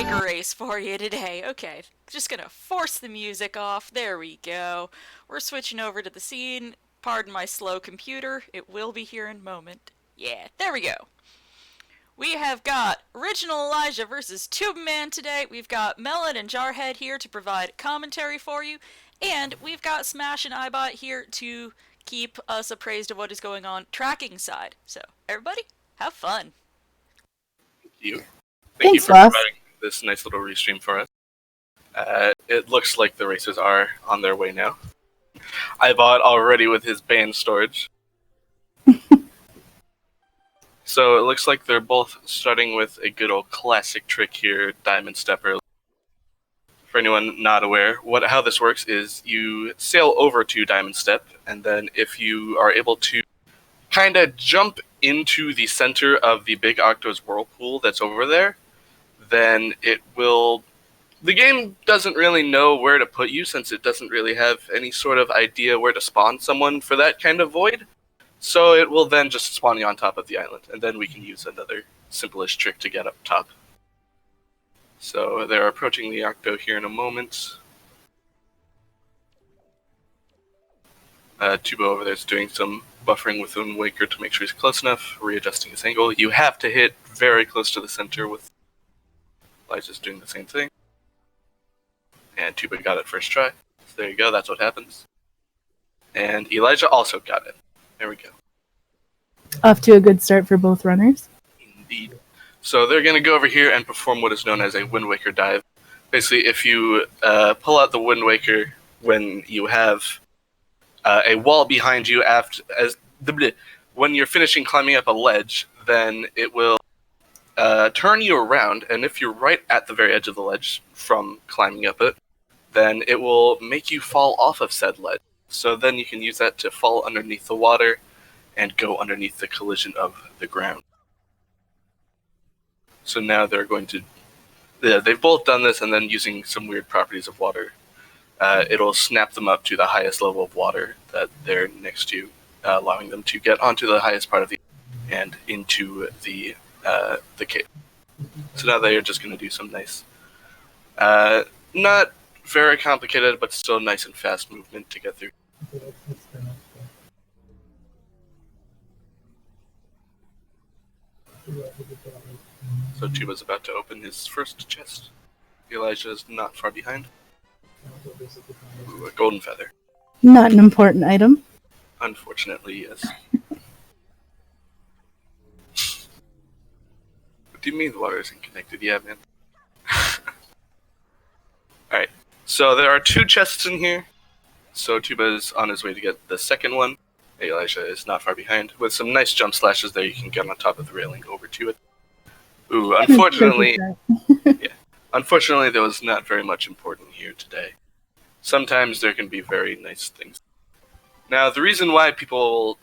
maker race for you today. Okay, just gonna force the music off. There we go. We're switching over to the scene. Pardon my slow computer. It will be here in a moment. Yeah, there we go. We have got OriginalElijah versus Tubamann today. We've got Melon and Jarhead here to provide commentary for you. And we've got Smash and iBot here to keep us appraised of what is going on tracking side. So, everybody, have fun. You. Thank Thanks, you for boss. providing this nice little restream for us. It looks like the racers are on their way now. iBot already with his band storage. So it looks like they're both starting with a good old classic trick here, Diamond Stepper. For anyone not aware, how this works is you sail over to Diamond Step, and then if you are able to kind of jump into the center of the Big Octo's whirlpool that's over there, then it will... The game doesn't really know where to put you since it doesn't really have any sort of idea where to spawn someone for that kind of void. So it will then just spawn you on top of the island, and then we can use another simplest trick to get up top. So they're approaching the Octo here in a moment. Tuba over there is doing some buffering with Wind Waker to make sure he's close enough, readjusting his angle. You have to hit very close to the center with Elijah's doing the same thing. And Tuba got it first try. So there you go, that's what happens. And Elijah also got it. There we go. Off to a good start for both runners. Indeed. So they're going to go over here and perform what is known as a Wind Waker dive. Basically, if you pull out the Wind Waker when you have a wall behind you when you're finishing climbing up a ledge, then it will turn you around, and if you're right at the very edge of the ledge from climbing up it, then it will make you fall off of said ledge. So then you can use that to fall underneath the water and go underneath the collision of the ground. So now they're going to... Yeah, they've both done this, and then using some weird properties of water, it'll snap them up to the highest level of water that they're next to, allowing them to get onto the highest part of the and into the cave. So now they're just going to do some nice, not very complicated, but still nice and fast movement to get through. So Tuba's about to open his first chest. Elijah is not far behind. Ooh, a golden feather. Not an important item. Unfortunately, yes. What do you mean the water isn't connected? Yeah, man. Alright, so there are 2 chests in here. So Tuba is on his way to get the second one. Elijah is not far behind. With some nice jump slashes there, you can get on top of the railing over to it. Ooh, unfortunately... yeah. Unfortunately, there was not very much important here today. Sometimes there can be very nice things. Now, the reason why people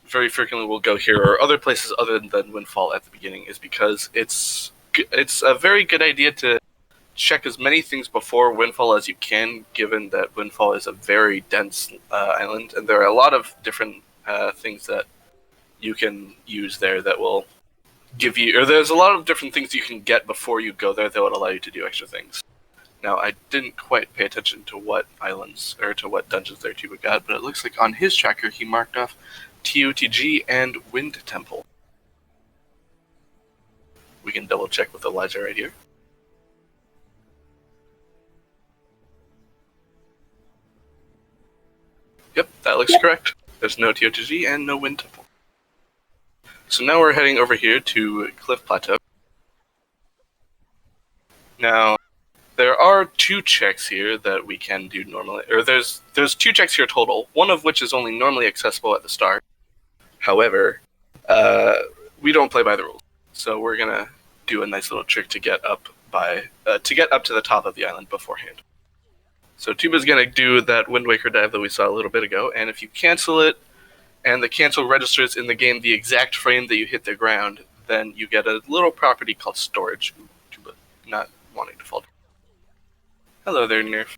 very frequently will go here or other places other than Windfall at the beginning is because it's a very good idea to check as many things before Windfall as you can, given that Windfall is a very dense island, and there are a lot of different things that you can use there that will give you, or there's a lot of different things you can get before you go there that would allow you to do extra things. Now, I didn't quite pay attention to what islands, or to what dungeons there Tuba got, but it looks like on his tracker he marked off TWWR and Wind Temple. We can double check with Elijah right here. Yep, that looks correct. There's no TWWR and no Wind Temple. So now we're heading over here to Cliff Plateau. Now, there are 2 checks here that we can do normally, or there's 2 checks here total, one of which is only normally accessible at the start. However, we don't play by the rules, so we're gonna do a nice little trick to get up to the top of the island beforehand. So Tuba's gonna do that Wind Waker dive that we saw a little bit ago, and if you cancel it, and the cancel registers in the game the exact frame that you hit the ground, then you get a little property called storage. Tuba not wanting to fall. Hello there, Nerf.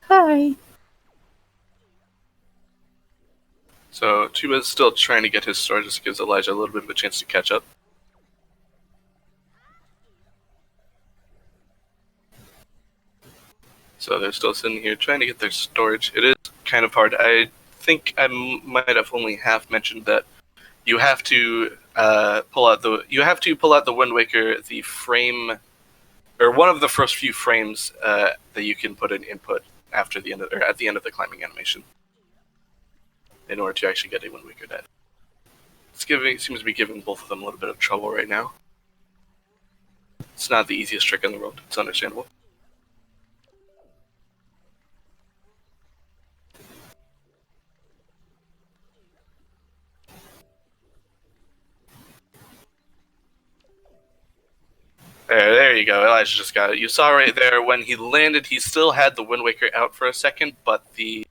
Hi. So Tuba's still trying to get his storage. This gives Elijah a little bit of a chance to catch up. So they're still sitting here trying to get their storage. It is kind of hard. I think I might have only half mentioned that you have to pull out the Wind Waker, the frame, or one of the first few frames that you can put an input after the end of, or at the end of the climbing animation, in order to actually get a Wind Waker dive. Seems to be giving both of them a little bit of trouble right now. It's not the easiest trick in the world. It's understandable. There you go. Elijah just got it. You saw right there when he landed, he still had the Wind Waker out for a second, but the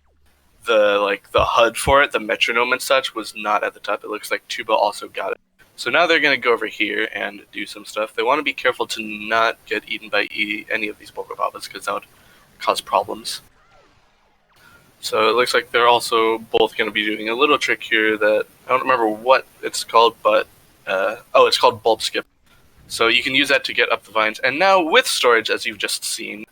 HUD for it, the metronome and such, was not at the top. It looks like Tuba also got it. So now they're going to go over here and do some stuff. They want to be careful to not get eaten by any of these Bokobabas, because that would cause problems. So it looks like they're also both going to be doing a little trick here that I don't remember what it's called, but it's called Bulb Skip. So you can use that to get up the vines. And now with storage, as you've just seen,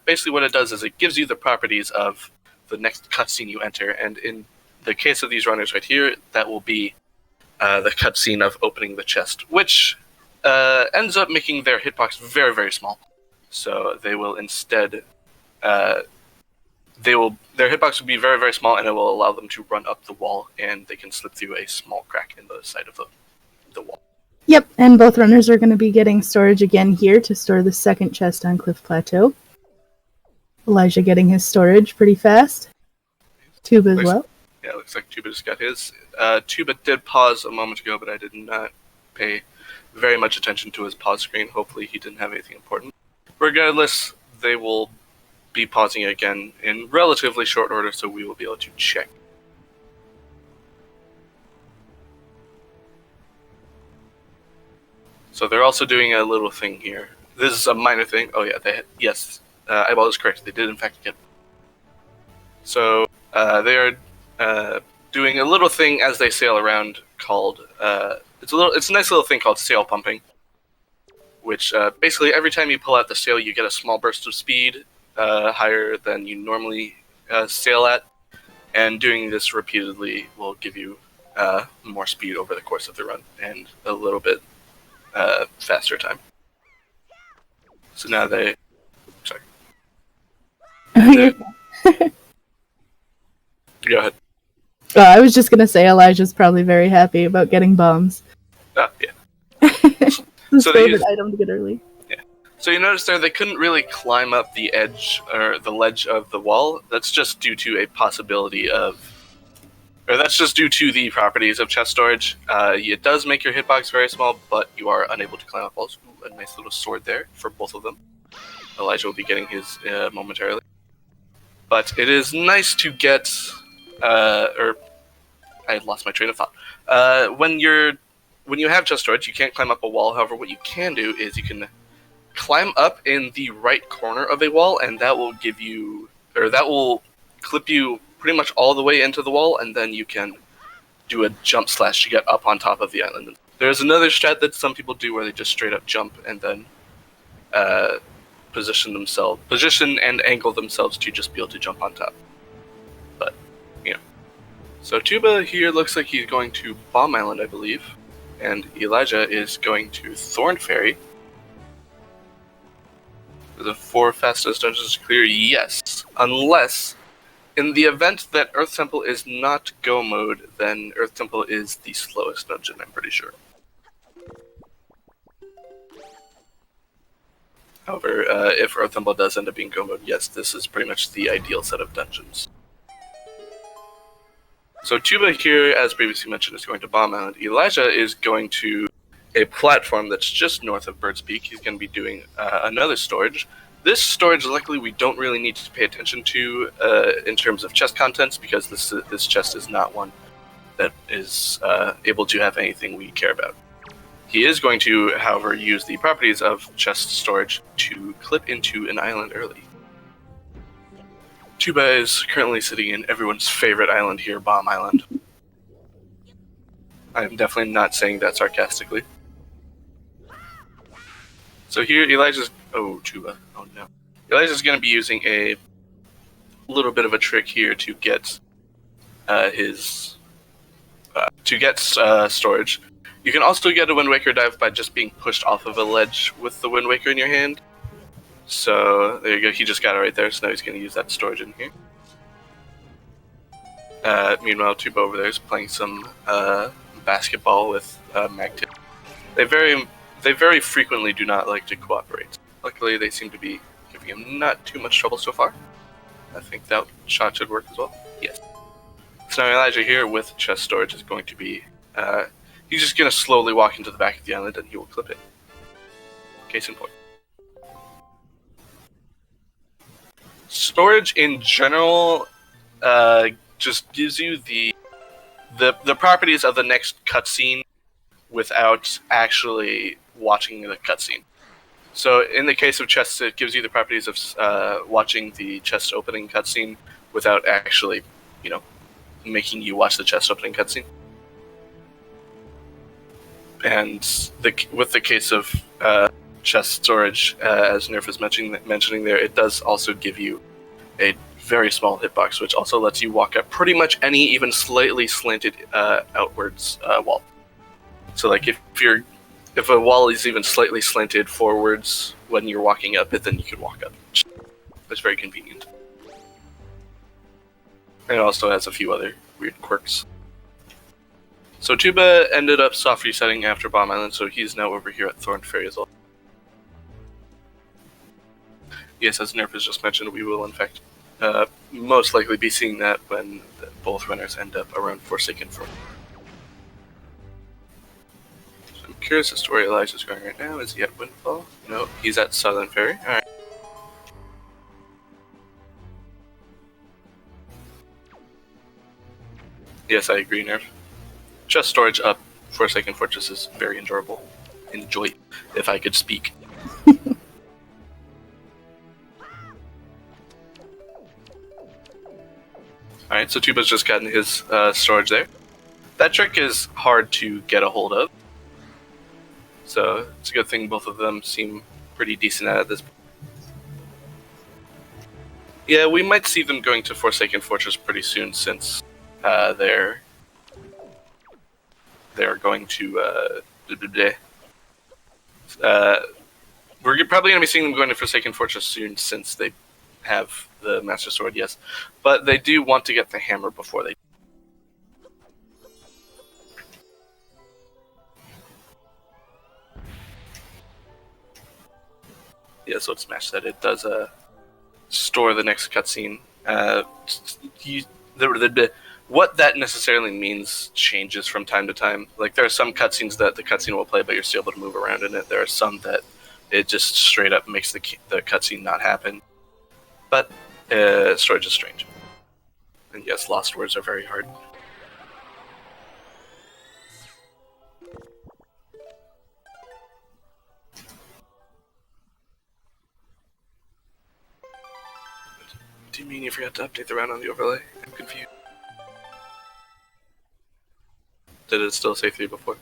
basically what it does is it gives you the properties of the next cutscene you enter. And in the case of these runners right here, that will be the cutscene of opening the chest, which ends up making their hitbox very, very small. So they will instead, their hitbox will be very, very small, and it will allow them to run up the wall, and they can slip through a small crack in the side of the wall. Yep, and both runners are going to be getting storage again here to store the second chest on Cliff Plateau. Elijah getting his storage pretty fast. Tuba as well. Yeah, it looks like Tuba just got his. Tuba did pause a moment ago, but I did not pay very much attention to his pause screen. Hopefully he didn't have anything important. Regardless, they will be pausing again in relatively short order, so we will be able to check. So they're also doing a little thing here. This is a minor thing. Oh yeah, yes, Eyeball is correct. They did in fact get. So they are doing a little thing as they sail around called it's a nice little thing called sail pumping, which basically every time you pull out the sail, you get a small burst of speed higher than you normally sail at, and doing this repeatedly will give you more speed over the course of the run and a little bit faster time. So now they... Sorry. Go ahead. I was just going to say Elijah's probably very happy about getting bombs. Yeah. His So favorite item to get early. Yeah. So you notice there they couldn't really climb up the edge or the ledge of the wall. That's just due to a possibility of... Or that's just due to the properties of chest storage. It does make your hitbox very small, but you are unable to climb up walls. Ooh, a nice little sword there for both of them. Elijah will be getting his momentarily. But it is nice to get... I lost my train of thought. When you have chest storage, you can't climb up a wall. However, what you can do is you can climb up in the right corner of a wall, and that will give you... Or that will clip you pretty much all the way into the wall, and then you can do a jump slash to get up on top of the island. There's another strat that some people do where they just straight up jump and then position and angle themselves to just be able to jump on top. But, So Tuba here looks like he's going to Bomb Island, I believe, and Elijah is going to Thorn Ferry. The 4 fastest dungeons to clear, yes, unless... In the event that Earth Temple is not go mode, then Earth Temple is the slowest dungeon, I'm pretty sure. However, if Earth Temple does end up being go mode, yes, this is pretty much the ideal set of dungeons. So Tuba here, as previously mentioned, is going to Bomb Island. Elijah is going to a platform that's just north of Bird's Peak. He's going to be doing another storage. This storage, luckily, we don't really need to pay attention to in terms of chest contents, because this chest is not one that is able to have anything we care about. He is going to, however, use the properties of chest storage to clip into an island early. Tuba is currently sitting in everyone's favorite island here, Bomb Island. I'm definitely not saying that sarcastically. So here, Elijah's... Oh, Tuba. Oh, no. Elijah's going to be using a little bit of a trick here to get storage. You can also get a Wind Waker dive by just being pushed off of a ledge with the Wind Waker in your hand. So there you go. He just got it right there. So now he's going to use that storage in here. Meanwhile, Tuba over there is playing some basketball with Magtip. They very frequently do not like to cooperate. Luckily, they seem to be giving him not too much trouble so far. I think that shot should work as well. Yes. So now Elijah here with chest storage is going to be... he's just going to slowly walk into the back of the island and he will clip it. Case in point. Storage in general just gives you the properties of the next cutscene without actually watching the cutscene. So in the case of chests, it gives you the properties of watching the chest opening cutscene without actually, making you watch the chest opening cutscene. And with the case of chest storage, as Nerf is mentioning there, it does also give you a very small hitbox, which also lets you walk up pretty much any even slightly slanted outwards wall. So like if a wall is even slightly slanted forwards when you're walking up it, then you can walk up. That's very convenient. And it also has a few other weird quirks. So Tuba ended up soft resetting after Bomb Island, so he's now over here at Thorn Ferry as well. Yes, as Nerf has just mentioned, we will in fact most likely be seeing that when both runners end up around Forsaken Front. So I'm curious as to where Elijah's going right now. Is he at Windfall? No, he's at Southern Ferry. Alright. Yes, I agree, Nerf. Chest storage up Forsaken Fortress is very enjoyable. Enjoy, if I could speak. Alright, so Tuba's just gotten his storage there. That trick is hard to get a hold of. So it's a good thing both of them seem pretty decent at this point. Yeah, we might see them going to Forsaken Fortress pretty soon since they're going to we're probably going to be seeing them going to Forsaken Fortress soon since they have the Master Sword, yes. But they do want to get the hammer before they... Yeah, so it's Smash that it does store the next cutscene. What that necessarily means changes from time to time. Like, there are some cutscenes that the cutscene will play, but you're still able to move around in it. There are some that it just straight up makes the cutscene not happen. But storage is strange. And yes, lost words are very hard. Do you mean you forgot to update the round on the overlay? I'm confused. Did it still say 3 before?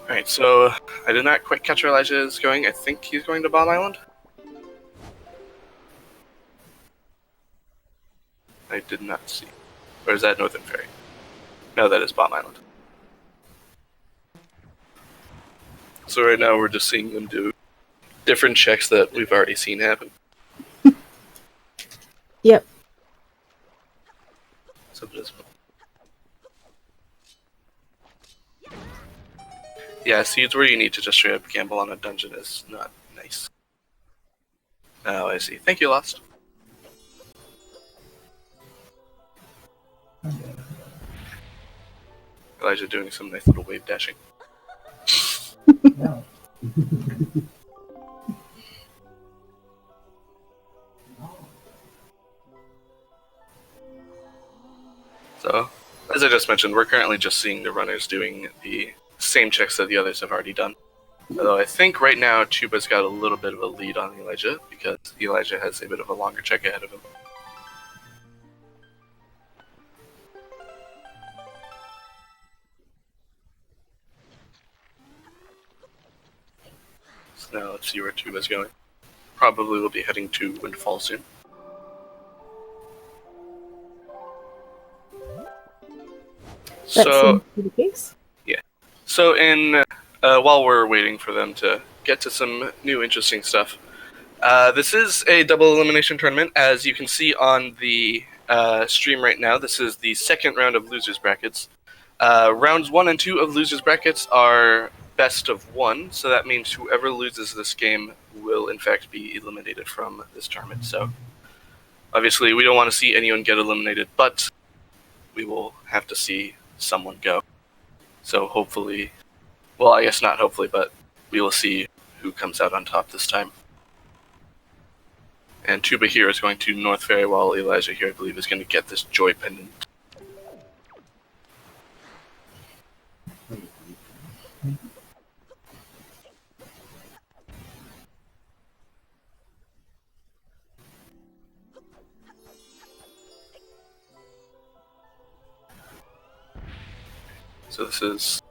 Alright, so I did not quite catch where Elijah is going. I think he's going to Bomb Island. I did not see. Or is that Northern Ferry? No, that is Bomb Island. So right now we're just seeing them do different checks that we've already seen happen. Yep. So this one. Yeah, seeds where you need to just straight up gamble on a dungeon is not nice. Oh, I see. Thank you, Lost. Elijah doing some nice little wave dashing. So, as I just mentioned, we're currently just seeing the runners doing the same checks that the others have already done. Although I think right now Tuba's got a little bit of a lead on Elijah, because Elijah has a bit of a longer check ahead of him. let's see where Tuba's going. Probably will be heading to Windfall soon. That So, seems to be the case. so while we're waiting for them to get to some new interesting stuff, this is a double elimination tournament. As you can see on the stream right now, this is the second round of losers brackets. Rounds 1 and 2 of losers brackets are best of 1, so that means whoever loses this game will in fact be eliminated from this tournament. So obviously we don't want to see anyone get eliminated, but we will have to see someone go. So hopefully, well, I guess not hopefully, but we will see who comes out on top this time. And Tuba here is going to North Ferry, while Elijah here, I believe, is going to get this Joy Pendant. So this is...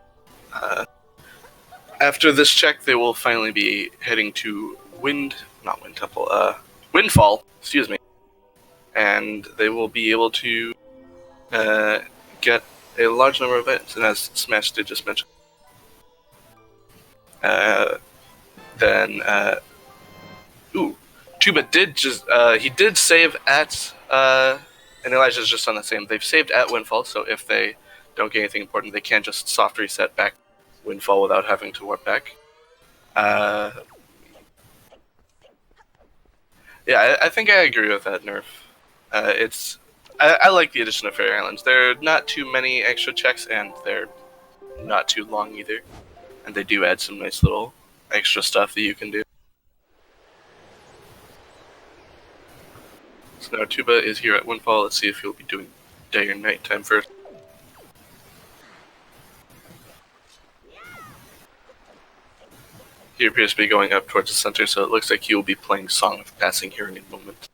after this check, they will finally be heading to Windfall, excuse me. And they will be able to get a large number of items, and as Smash did just mention. Tuba did just, he did save at, and Elijah's just on the same, they've saved at Windfall, so if they don't get anything important, they can just soft reset back Windfall without having to warp back. Yeah, I think I agree with that nerf. I like the addition of Fairy Islands. There are not too many extra checks, and they're not too long either. And they do add some nice little extra stuff that you can do. So now Tuba is here at Windfall. Let's see if he'll be doing day or night time first. He appears to be going up towards the center, so it looks like he will be playing Song of Passing here in a moment.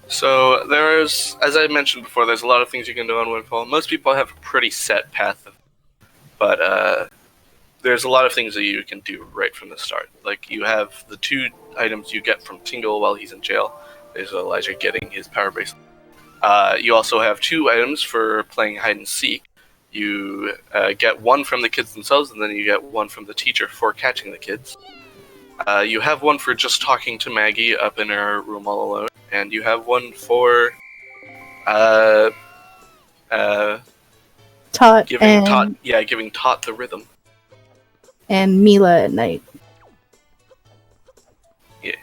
So there's, as I mentioned before, there's a lot of things you can do on Windfall. Most people have a pretty set path, but there's a lot of things that you can do right from the start. Like, you have the 2 items you get from Tingle while he's in jail. There's Elijah getting his power bracelet. You also have 2 items for playing hide and seek. You get 1 from the kids themselves, and then you get 1 from the teacher for catching the kids. You have 1 for just talking to Maggie up in her room all alone, and you have 1 for giving Tot the rhythm. And Mila at night. Yeah.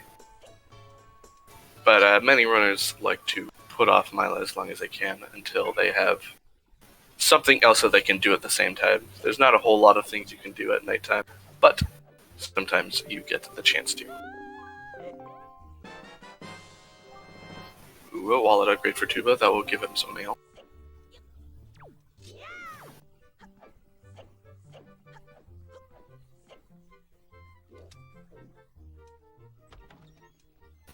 But many runners like to put off Mila as long as they can until they have something else that they can do at the same time. There's not a whole lot of things you can do at nighttime, but sometimes you get the chance to. Ooh, a wallet upgrade for Tuba. That will give him some mail.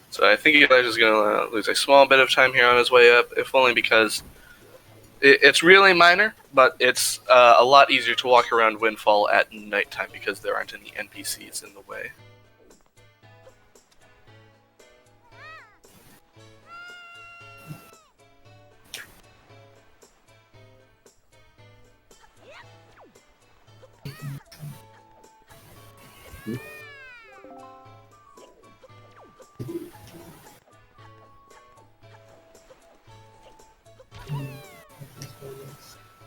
So I think Elijah's going to lose a small bit of time here on his way up, if only because it's really minor, but it's a lot easier to walk around Windfall at nighttime because there aren't any NPCs in the way.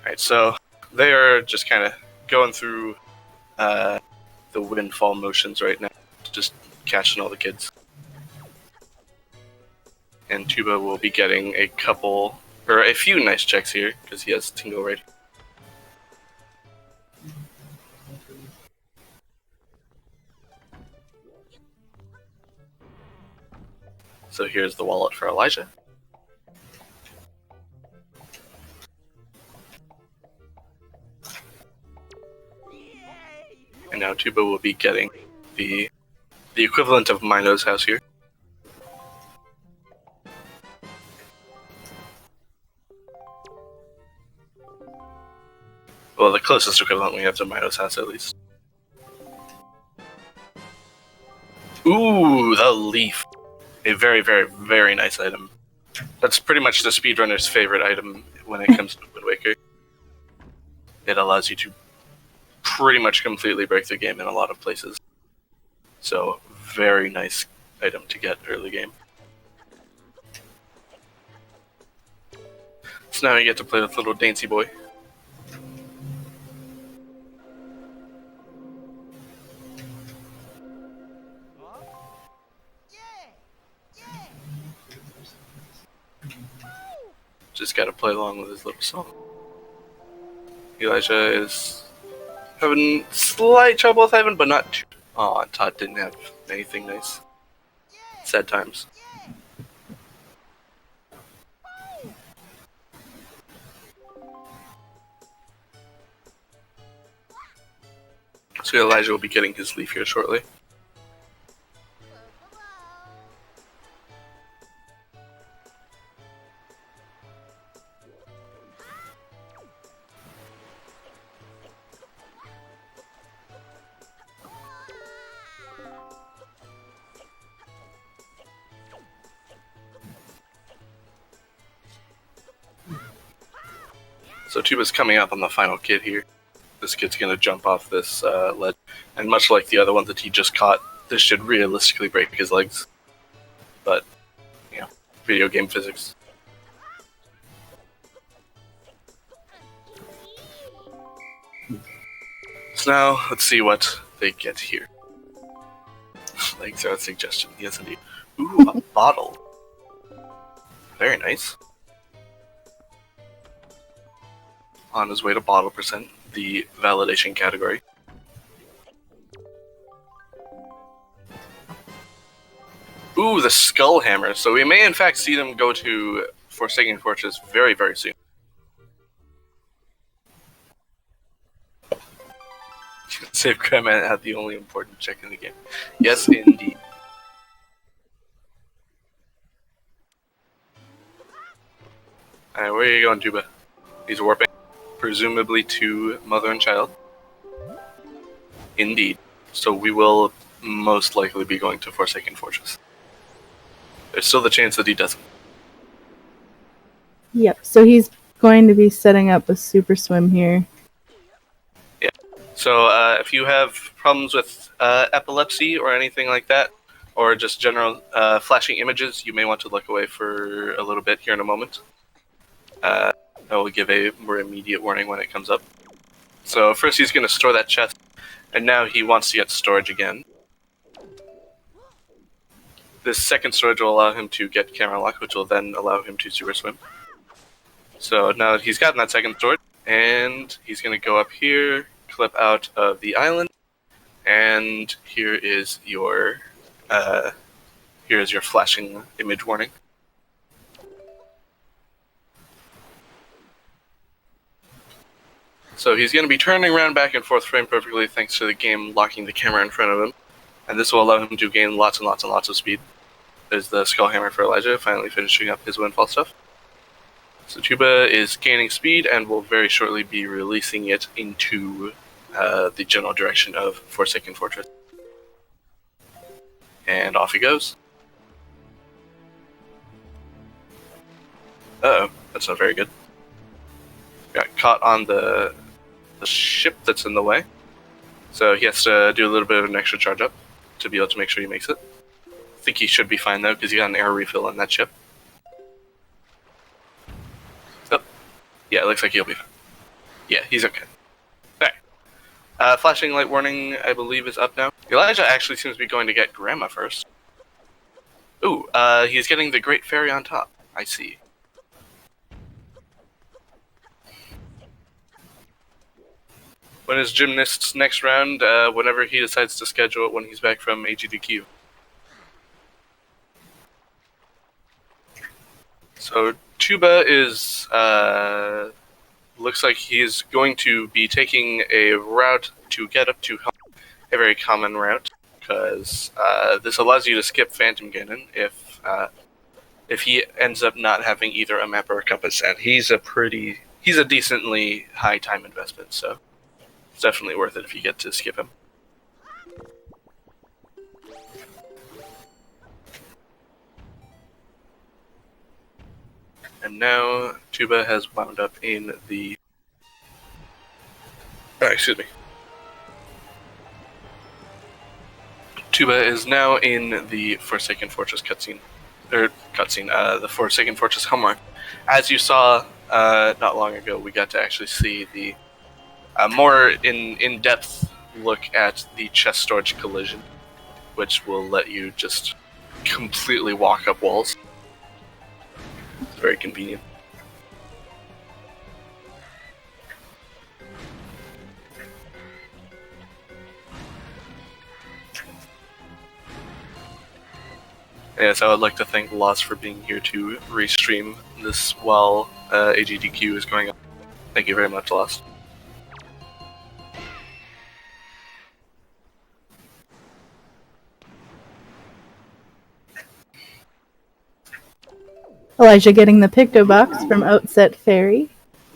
Alright, so they are just kind of going through the Windfall motions right now, just catching all the kids. And Tuba will be getting a few nice checks here, because he has Tingle right here. So here's the wallet for Elijah. And now Tuba will be getting be the equivalent of Mino's house here. Well, the closest equivalent we have to Mino's house, at least. Ooh, the leaf. A very, very, very nice item. That's pretty much the speedrunner's favorite item when it comes to Wind Waker. It allows you to pretty much completely break the game in a lot of places. So, very nice item to get early game. So now you get to play with little Dancy Boy. Just gotta play along with his little song. Elijah is having slight trouble with heaven, but not too. Aw, Todd didn't have anything nice. Sad times. So Elijah will be getting his leaf here shortly. So Tuba's coming up on the final kid here. This kid's gonna jump off this ledge, and much like the other one that he just caught, this should realistically break his legs. But, you know, video game physics. So now, let's see what they get here. Legs are a suggestion, yes indeed. Ooh, a bottle. Very nice. On his way to bottle percent, the validation category. Ooh, the skull hammer. So we may in fact see them go to Forsaken Fortress very, very soon. Save Grandma had the only important check in the game. Yes, indeed. Alright, where are you going, Tuba? He's warping. Presumably to mother and child. Indeed. So we will most likely be going to Forsaken Fortress. There's still the chance that he doesn't. Yep, so he's going to be setting up a super swim here. Yeah. So if you have problems with epilepsy or anything like that, or just general flashing images, you may want to look away for a little bit here in a moment. I will give a more immediate warning when it comes up. So first he's going to store that chest, and now he wants to get storage again. This second storage will allow him to get camera lock, which will then allow him to super swim. So now that he's gotten that second storage, and he's going to go up here, clip out of the island, and here is your flashing image warning. So he's going to be turning around back and forth frame perfectly thanks to the game locking the camera in front of him. And this will allow him to gain lots and lots and lots of speed. There's the skull hammer for Elijah, finally finishing up his windfall stuff. So Tuba is gaining speed and will very shortly be releasing it into the general direction of Forsaken Fortress. And off he goes. Uh-oh, that's not very good. Got caught on the ship that's in the way. So he has to do a little bit of an extra charge up to be able to make sure he makes it. I think he should be fine though, because he got an air refill on that ship. Oh, yeah, it looks like he'll be fine. Yeah, he's okay. Alright. Flashing light warning, I believe, is up now. Elijah actually seems to be going to get Grandma first. Ooh, he's getting the Great Fairy on top. I see. When his gymnast's next round, whenever he decides to schedule it when he's back from AGDQ. So Tuba is, looks like he's going to be taking a route to get up to home, a very common route, because this allows you to skip Phantom Ganon if he ends up not having either a map or a compass, and he's a decently high time investment, so it's definitely worth it if you get to skip him. And now Tuba has wound up in the... excuse me. Tuba is now in the Forsaken Fortress the Forsaken Fortress homework. As you saw not long ago, we got to actually see the more in-depth look at the chest storage collision, which will let you just completely walk up walls. It's very convenient. Yes, I would like to thank Lost for being here to restream this while AGDQ is going on. Thank you very much, Lost. Elijah getting the Picto Box from Outset Fairy.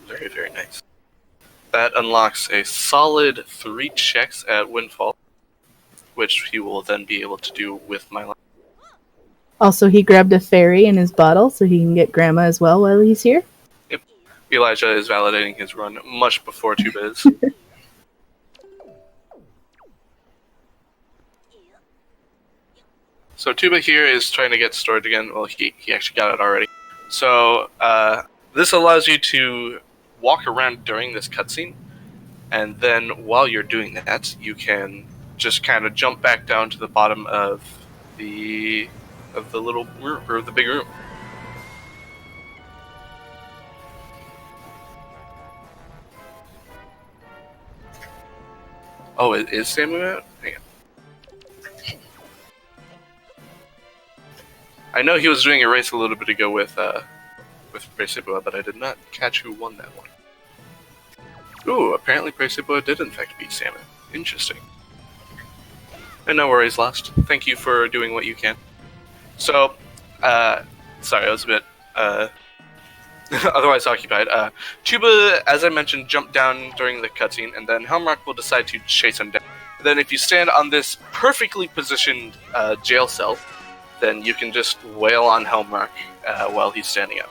Very, very nice. That unlocks a solid 3 checks at Windfall, which he will then be able to do with my life. Also, he grabbed a fairy in his bottle so he can get Grandma as well while he's here. Yep. Elijah is validating his run much before Tuba is. So Tuba here is trying to get storage again. Well, he actually got it already. So this allows you to walk around during this cutscene, and then while you're doing that, you can just kind of jump back down to the bottom of the little room, or the big room. Oh, is Samu out? Hang on. I know he was doing a race a little bit ago with Praesipua, but I did not catch who won that one. Ooh, apparently Praesipua did in fact beat Samu. Interesting. And no worries, Lost. Thank you for doing what you can. So, sorry, I was a bit otherwise occupied. Tuba, as I mentioned, jumped down during the cutscene, and then Helmrock will decide to chase him down. Then if you stand on this perfectly positioned jail cell, then you can just wail on Helmrock while he's standing up.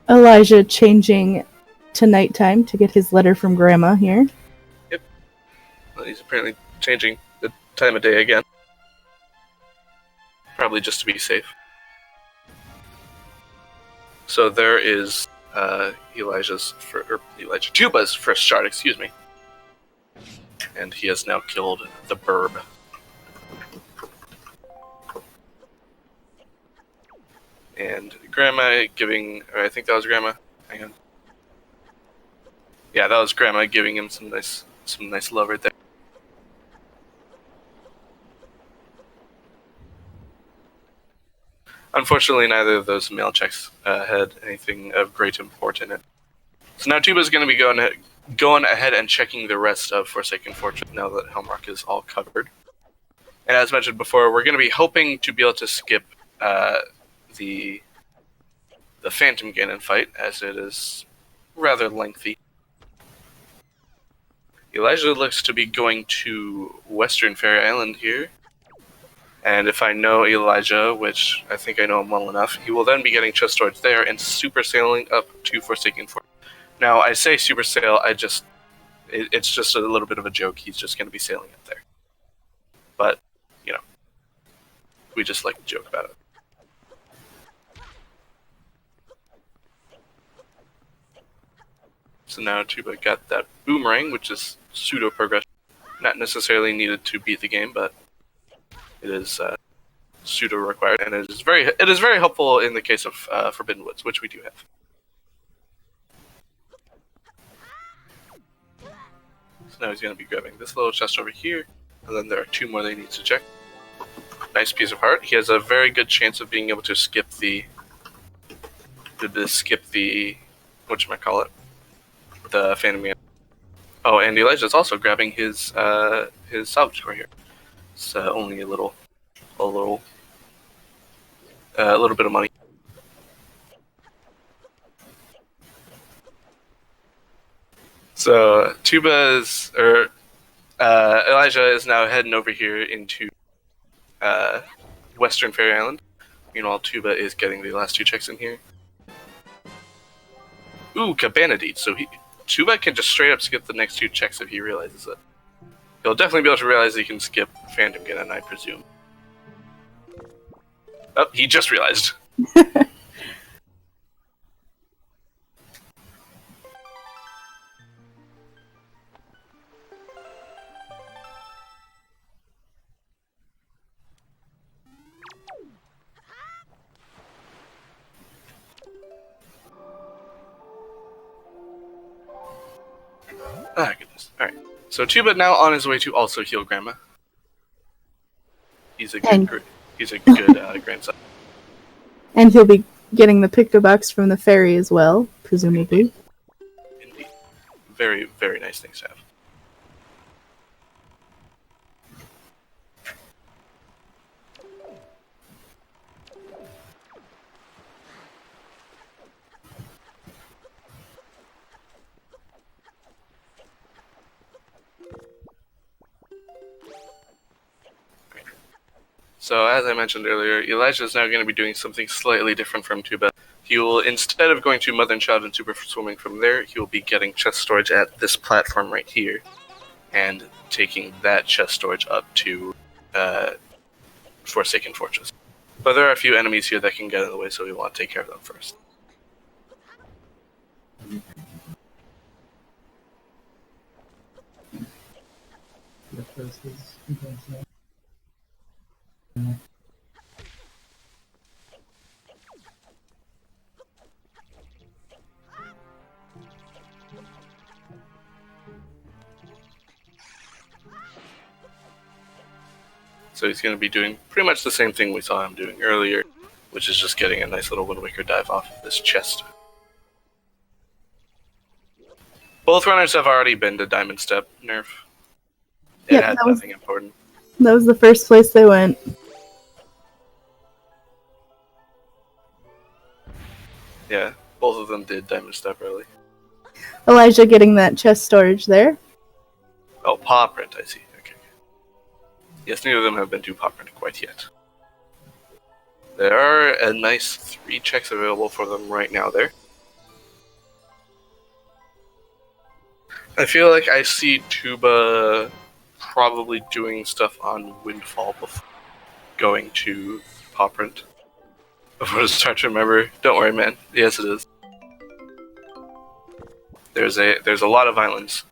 Elijah changing to nighttime to get his letter from Grandma here. Yep. Well, he's apparently changing the time of day again. Probably just to be safe. So there is Tuba's first shard, excuse me. And he has now killed the Burb. And Grandma giving, or I think that was Grandma. Hang on. Yeah, that was Grandma giving him some nice love right there. Unfortunately, neither of those mail checks had anything of great import in it. So now Tuba's going to be going ahead and checking the rest of Forsaken Fortress now that Helmrock is all covered. And as mentioned before, we're going to be hoping to be able to skip the Phantom Ganon fight, as it is rather lengthy. Elijah looks to be going to Western Fairy Island here. And if I know Elijah, which I think I know him well enough, he will then be getting chest storage there and super sailing up to Forsaken Fortress. Now, I say super sail, it's just a little bit of a joke. He's just going to be sailing up there. But, you know, we just like to joke about it. So now Tuba got that boomerang, which is pseudo-progression. Not necessarily needed to beat the game, but it is pseudo-required, and it is very helpful in the case of Forbidden Woods, which we do have. So now he's going to be grabbing this little chest over here, and then there are 2 more that he needs to check. Nice piece of heart. He has a very good chance of being able to skip the whatchamacallit, the Phantom Man. Oh, and Elijah's also grabbing his salvage core here. It's only a little bit of money. So Elijah is now heading over here into Western Fairy Island. Meanwhile, Tuba is getting the last 2 checks in here. Ooh, Cabana Deed. So Tuba can just straight up skip the next 2 checks if he realizes it. He'll definitely be able to realize he can skip Phantom Ganon, I presume. Oh, he just realized. Ah, goodness. Alright. So Tuba now on his way to also heal Grandma. He's a good grandson. And he'll be getting the Pictobox from the fairy as well, presumably. Indeed. Very, very nice things to have. So, as I mentioned earlier, Elijah is now going to be doing something slightly different from Tuba. He will, instead of going to Mother and Child and Super Swimming from there, he will be getting chest storage at this platform right here, and taking that chest storage up to Forsaken Fortress. But there are a few enemies here that can get in the way, so we want to take care of them first. So he's going to be doing pretty much the same thing we saw him doing earlier, which is just getting a nice little Wind Waker dive off of this chest. Both runners have already been to Diamond Step nerf. It had nothing important. That was the first place they went. Yeah, both of them did Diamond Step early. Elijah getting that chest storage there. Oh, Paw Print, I see. Okay. Yes, neither of them have been to Paw Print quite yet. There are a nice 3 checks available for them right now there. I feel like I see Tuba probably doing stuff on Windfall before going to Paw Print. Before I start to remember. Don't worry, man. Yes, it is. There's a lot of islands.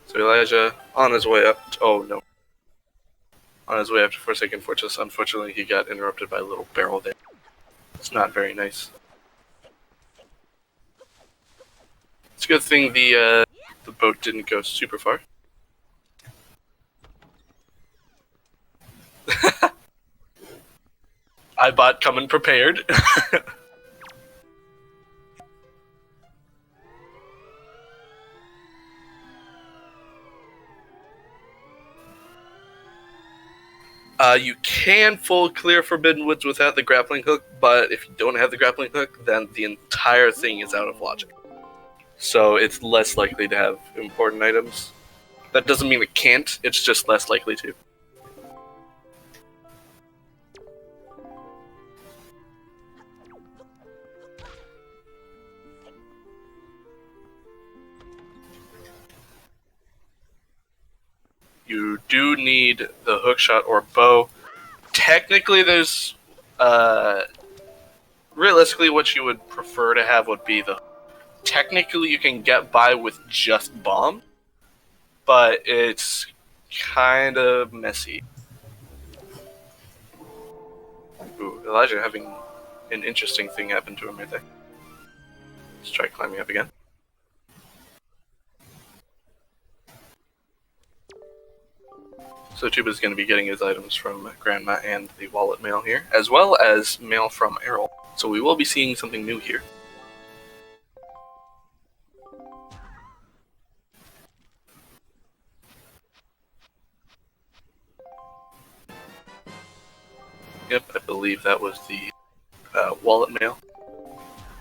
So Elijah on his way up. Oh no. On his way up to Forsaken Fortress. Unfortunately, he got interrupted by a little barrel there. It's not very nice. It's a good thing the boat didn't go super far. I bought coming prepared. You can full clear Forbidden Woods without the grappling hook, but if you don't have the grappling hook, then the entire thing is out of logic. So it's less likely to have important items. That doesn't mean it can't, it's just less likely to. You do need the hookshot or bow. Technically, there's realistically what you would prefer to have would be the. Technically, you can get by with just bomb, but it's kind of messy. Ooh, Elijah having an interesting thing happen to him right there. Let's try climbing up again. So Tuba's going to be getting his items from Grandma and the wallet mail here, as well as mail from Errol. So we will be seeing something new here. Yep, I believe that was the wallet mail.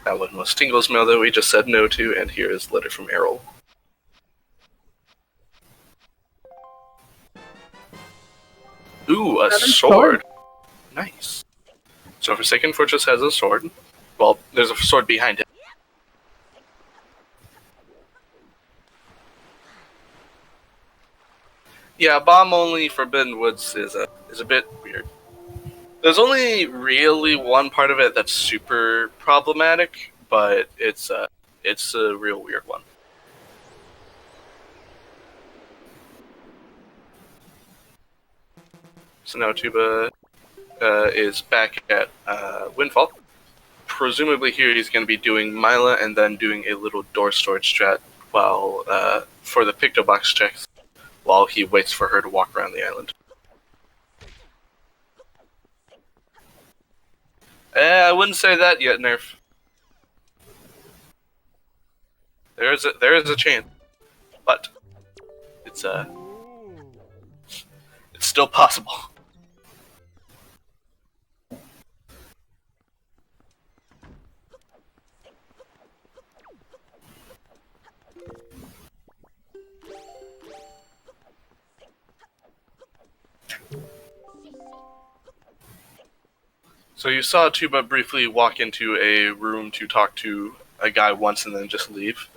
That one was Stingle's mail that we just said no to, and here is letter from Errol. Ooh, a sword. Nice. So Forsaken Fortress has a sword. Well, there's a sword behind it. Yeah, bomb only Forbidden Woods is a bit weird. There's only really one part of it that's super problematic, but it's a real weird one. So now Tuba is back at Windfall. Presumably here he's going to be doing Mila and then doing a little door storage strat while for the Picto Box checks while he waits for her to walk around the island. I wouldn't say that yet, Nerf. There is a chance, but it's still possible. So you saw Tuba briefly walk into a room to talk to a guy once and then just leave.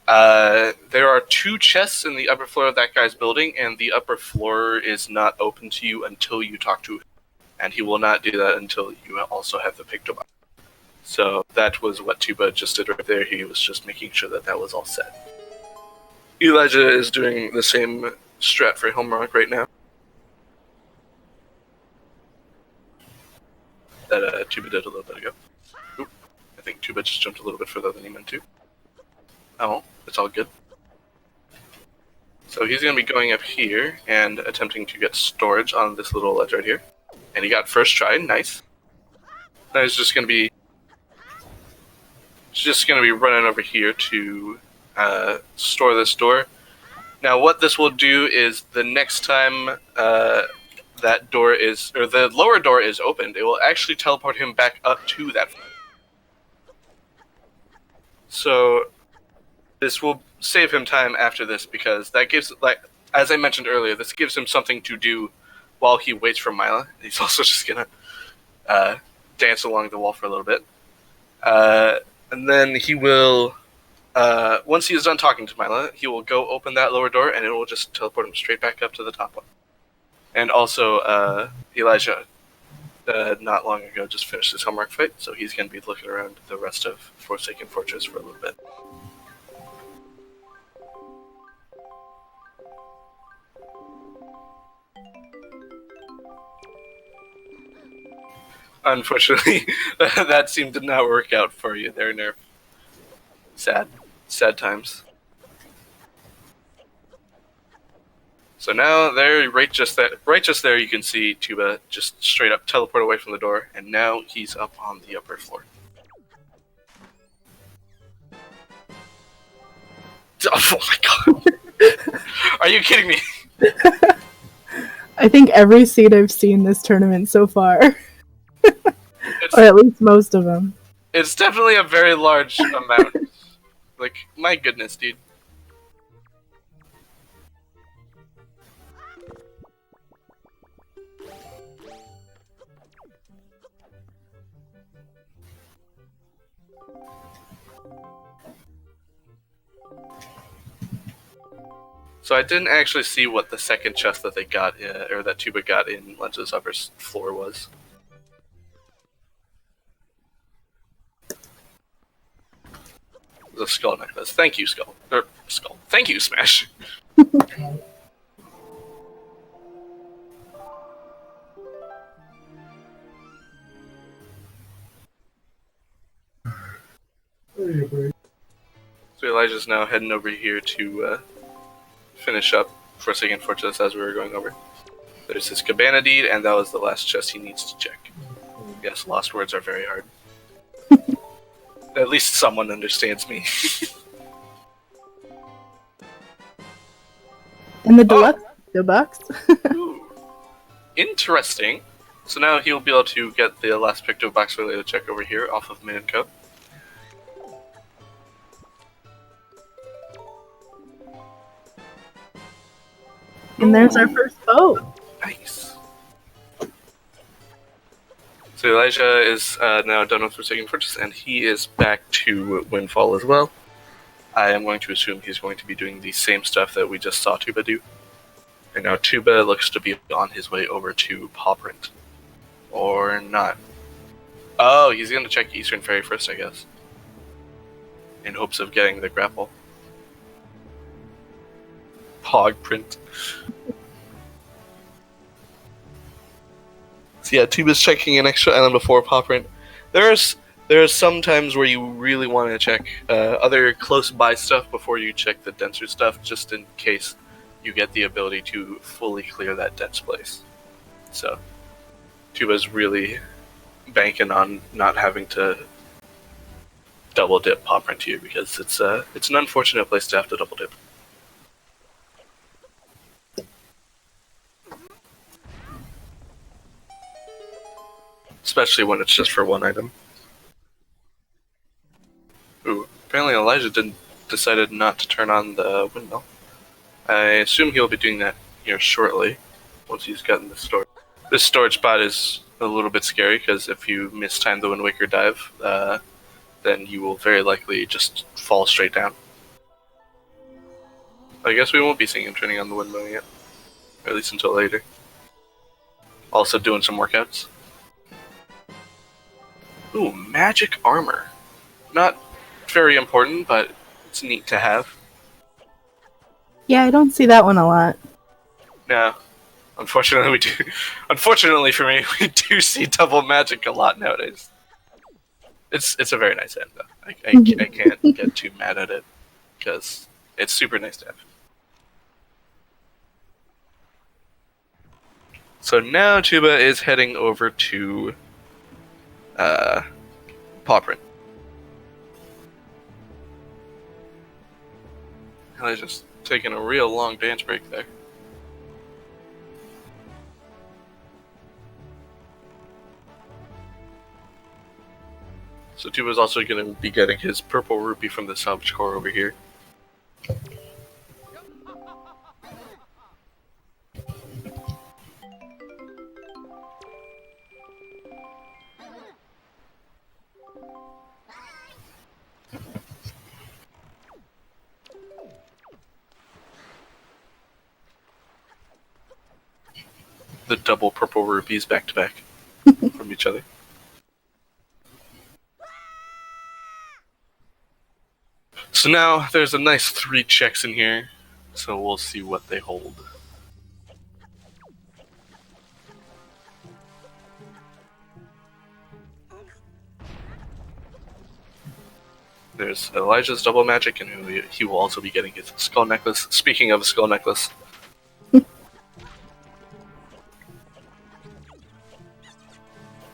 There are 2 chests in the upper floor of that guy's building, and the upper floor is not open to you until you talk to him. And he will not do that until you also have the Pictobox. So that was what Tuba just did right there. He was just making sure that that was all set. Elijah is doing the same strat for Homerock right now. That Tuba did a little bit ago. Oop, I think Tuba just jumped a little bit further than he meant to. Oh, it's all good. So he's going to be going up here and attempting to get storage on this little ledge right here. And he got first try, nice. Now he's just going to be running over here to store this door. Now what this will do is the next time that door is, or the lower door is opened, it will actually teleport him back up to that. So this will save him time after this because that gives, like, as I mentioned earlier, this gives him something to do while he waits for Mila. He's also just gonna dance along the wall for a little bit. And then he will, once he is done talking to Mila, he will go open that lower door and it will just teleport him straight back up to the top one. And also, Elijah, not long ago, just finished his homework fight, so he's going to be looking around the rest of Forsaken Fortress for a little bit. Unfortunately, that seemed to not work out for you there, Nerf. Sad times. So now there, right just there, you can see Tuba just straight up teleport away from the door, and now he's up on the upper floor. Oh my god! Are you kidding me? I think every seed I've seen this tournament so far. Or at least most of them. It's definitely a very large amount. Like, my goodness, dude. So I didn't actually see what the second chest that they got, or that Tuba got in Lenza's upper floor was. The skull necklace. Thank you, Skull. Skull. Thank you, Smash. So Elijah's now heading over here to finish up Forsaken Fortress as we were going over. There's his Cabana deed, and that was the last chest he needs to check. Yes, lost words are very hard. At least someone understands me. And the deluxe box. Ooh. Interesting. So now he'll be able to get the last picto box related check over here off of Minco. And there's our first boat. Nice. So Elijah is now done with Forsaken Fortress, and he is back to Windfall as well. I am going to assume he's going to be doing the same stuff that we just saw Tuba do. And now Tuba looks to be on his way over to Pawprint. Or not. Oh, he's going to check Eastern Ferry first, I guess. In hopes of getting the grapple. Pawprint. So yeah, Tuba's checking an extra island before Pawprint. There's some times where you really want to check other close by stuff before you check the denser stuff, just in case you get the ability to fully clear that dense place. So Tuba's really banking on not having to double dip Pawprint here, because it's an unfortunate place to have to double dip. Especially when it's just for one item. Ooh, apparently Elijah decided not to turn on the windmill. I assume he'll be doing that here shortly, once he's gotten the storage. This storage spot is a little bit scary, because if you mistime the Wind Waker dive, then you will very likely just fall straight down. I guess we won't be seeing him turning on the windmill yet. Or at least until later. Also doing some workouts. Ooh, magic armor. Not very important, but it's neat to have. Yeah, I don't see that one a lot. No. Unfortunately we do. Unfortunately for me, we do see double magic a lot nowadays. It's a very nice end though. I can't get too mad at it, because it's super nice to have. So now Tuba is heading over to Pawprint. I was just taking a real long dance break there. So Tuba's also going to be getting his purple rupee from the salvage core over here. The double purple rupees back to back from each other. So now there's a nice 3 checks in here, so we'll see what they hold. There's Elijah's double magic, and he will also be getting his skull necklace. Speaking of a skull necklace.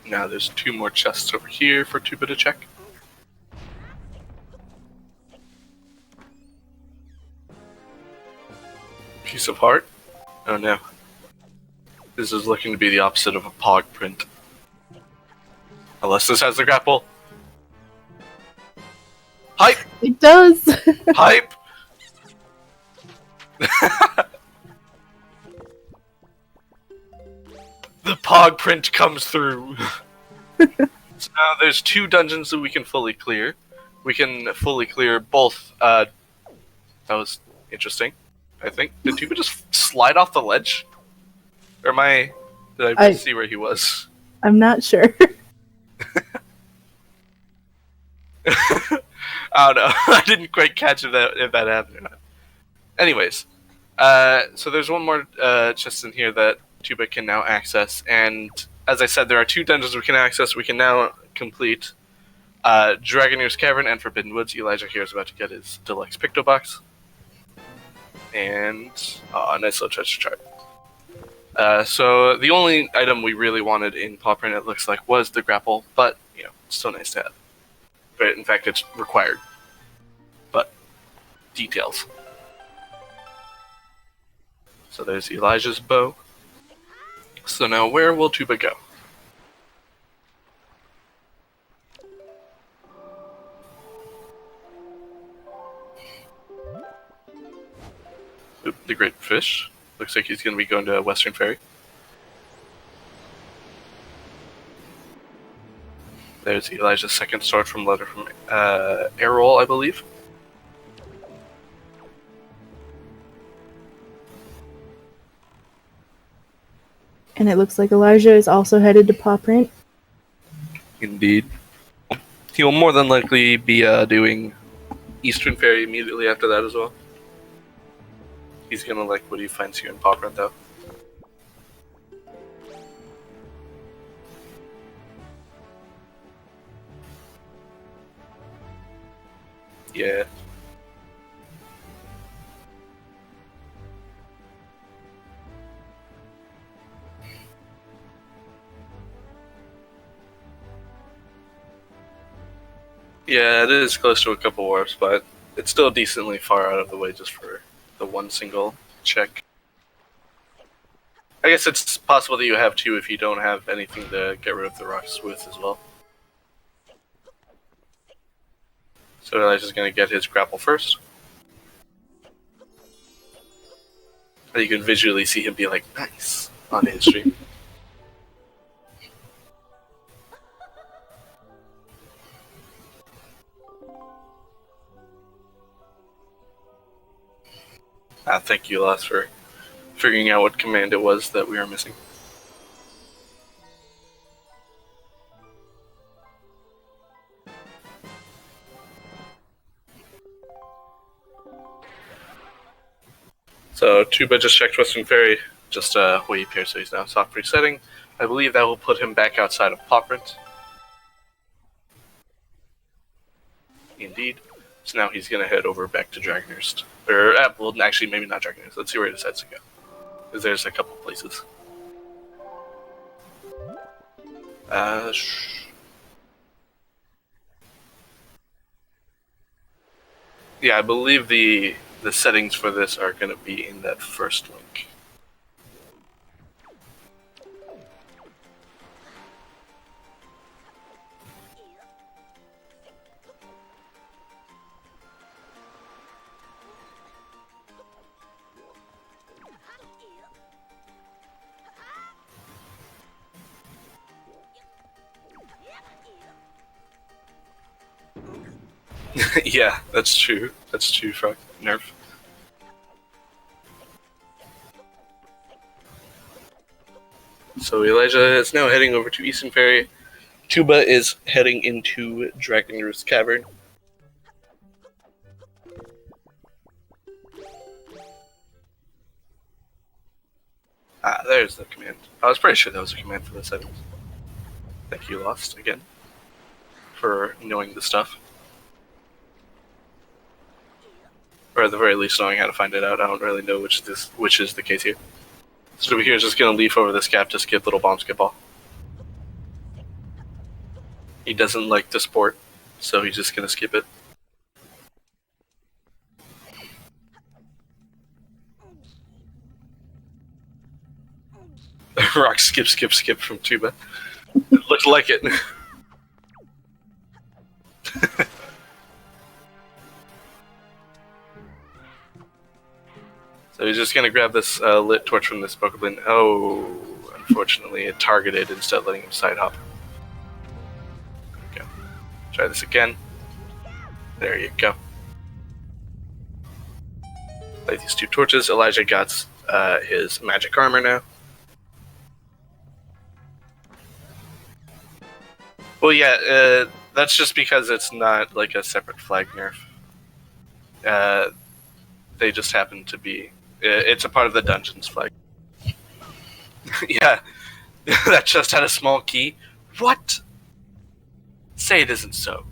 Now there's 2 more chests over here for Tuba to check. Piece of heart? Oh no. This is looking to be the opposite of a Pawprint. Unless this has the grapple. Hype! It does! Hype! The Pawprint comes through. So now there's 2 dungeons that we can fully clear. We can fully clear both. That was interesting, I think. Did Tuba just slide off the ledge? Or did I see where he was? I'm not sure. I don't know. I didn't quite catch if that happened or not. Anyways, so there's one more chest in here that Tuba can now access, and as I said, there are 2 dungeons we can access. We can now complete Dragoneer's Cavern and Forbidden Woods. Elijah here is about to get his deluxe picto box. And a nice little treasure chart. So the only item we really wanted in Pawprint, it looks like, was the grapple, but, you know, it's still nice to have. but in fact it's required. But details. So there's Elijah's bow. So now where will Tuba go? Oop, the Great Fish. Looks like he's going to be going to Western Ferry. There's Elijah's second sword from letter from Errol, I believe. And it looks like Elijah is also headed to Paw Print. Indeed. He will more than likely be doing Eastern Ferry immediately after that as well. He's gonna like what he finds here in Paw Print, though. Yeah. Yeah, it is close to a couple warps, but it's still decently far out of the way just for the one single check. I guess it's possible that you have two if you don't have anything to get rid of the rocks with as well. So Elijah's going to get his grapple first. And you can visually see him be like, nice, on his stream. Thank you, Lost, for figuring out what command it was that we were missing. So Tuba just checked Western Ferry, just way up here, so he's now soft resetting. I believe that will put him back outside of Paw Print. Indeed. So now he's going to head over back to Dragonhurst. Or, well, actually, maybe not Dragonhurst. Let's see where he decides to go. Because there's a couple places. Yeah, I believe the settings for this are going to be in that first link. Yeah, that's true. That's true, Frog. Nerf. So Elijah is now heading over to Eastern Ferry. Tuba is heading into Dragonroost Cavern. There's the command. I was pretty sure that was a command for the settings. Thank you, Lost, again, for knowing the stuff. Or at the very least knowing how to find it out. I don't really know which is the case here. So over here is just going to leaf over this gap to skip little bomb skip ball. He doesn't like the sport, so he's just going to skip it. Rock skip from Tuba. It looked like it. So he's just going to grab this lit torch from this Pokeball. Oh, unfortunately it targeted instead of letting him side hop. There we go. Try this again. There you go. Light these two torches. Elijah got his magic armor now. Well, yeah, that's just because it's not like a separate flag nerf. They just happen to be. It's a part of the dungeon's flag. Yeah, that just had a small key. What? Say it isn't so.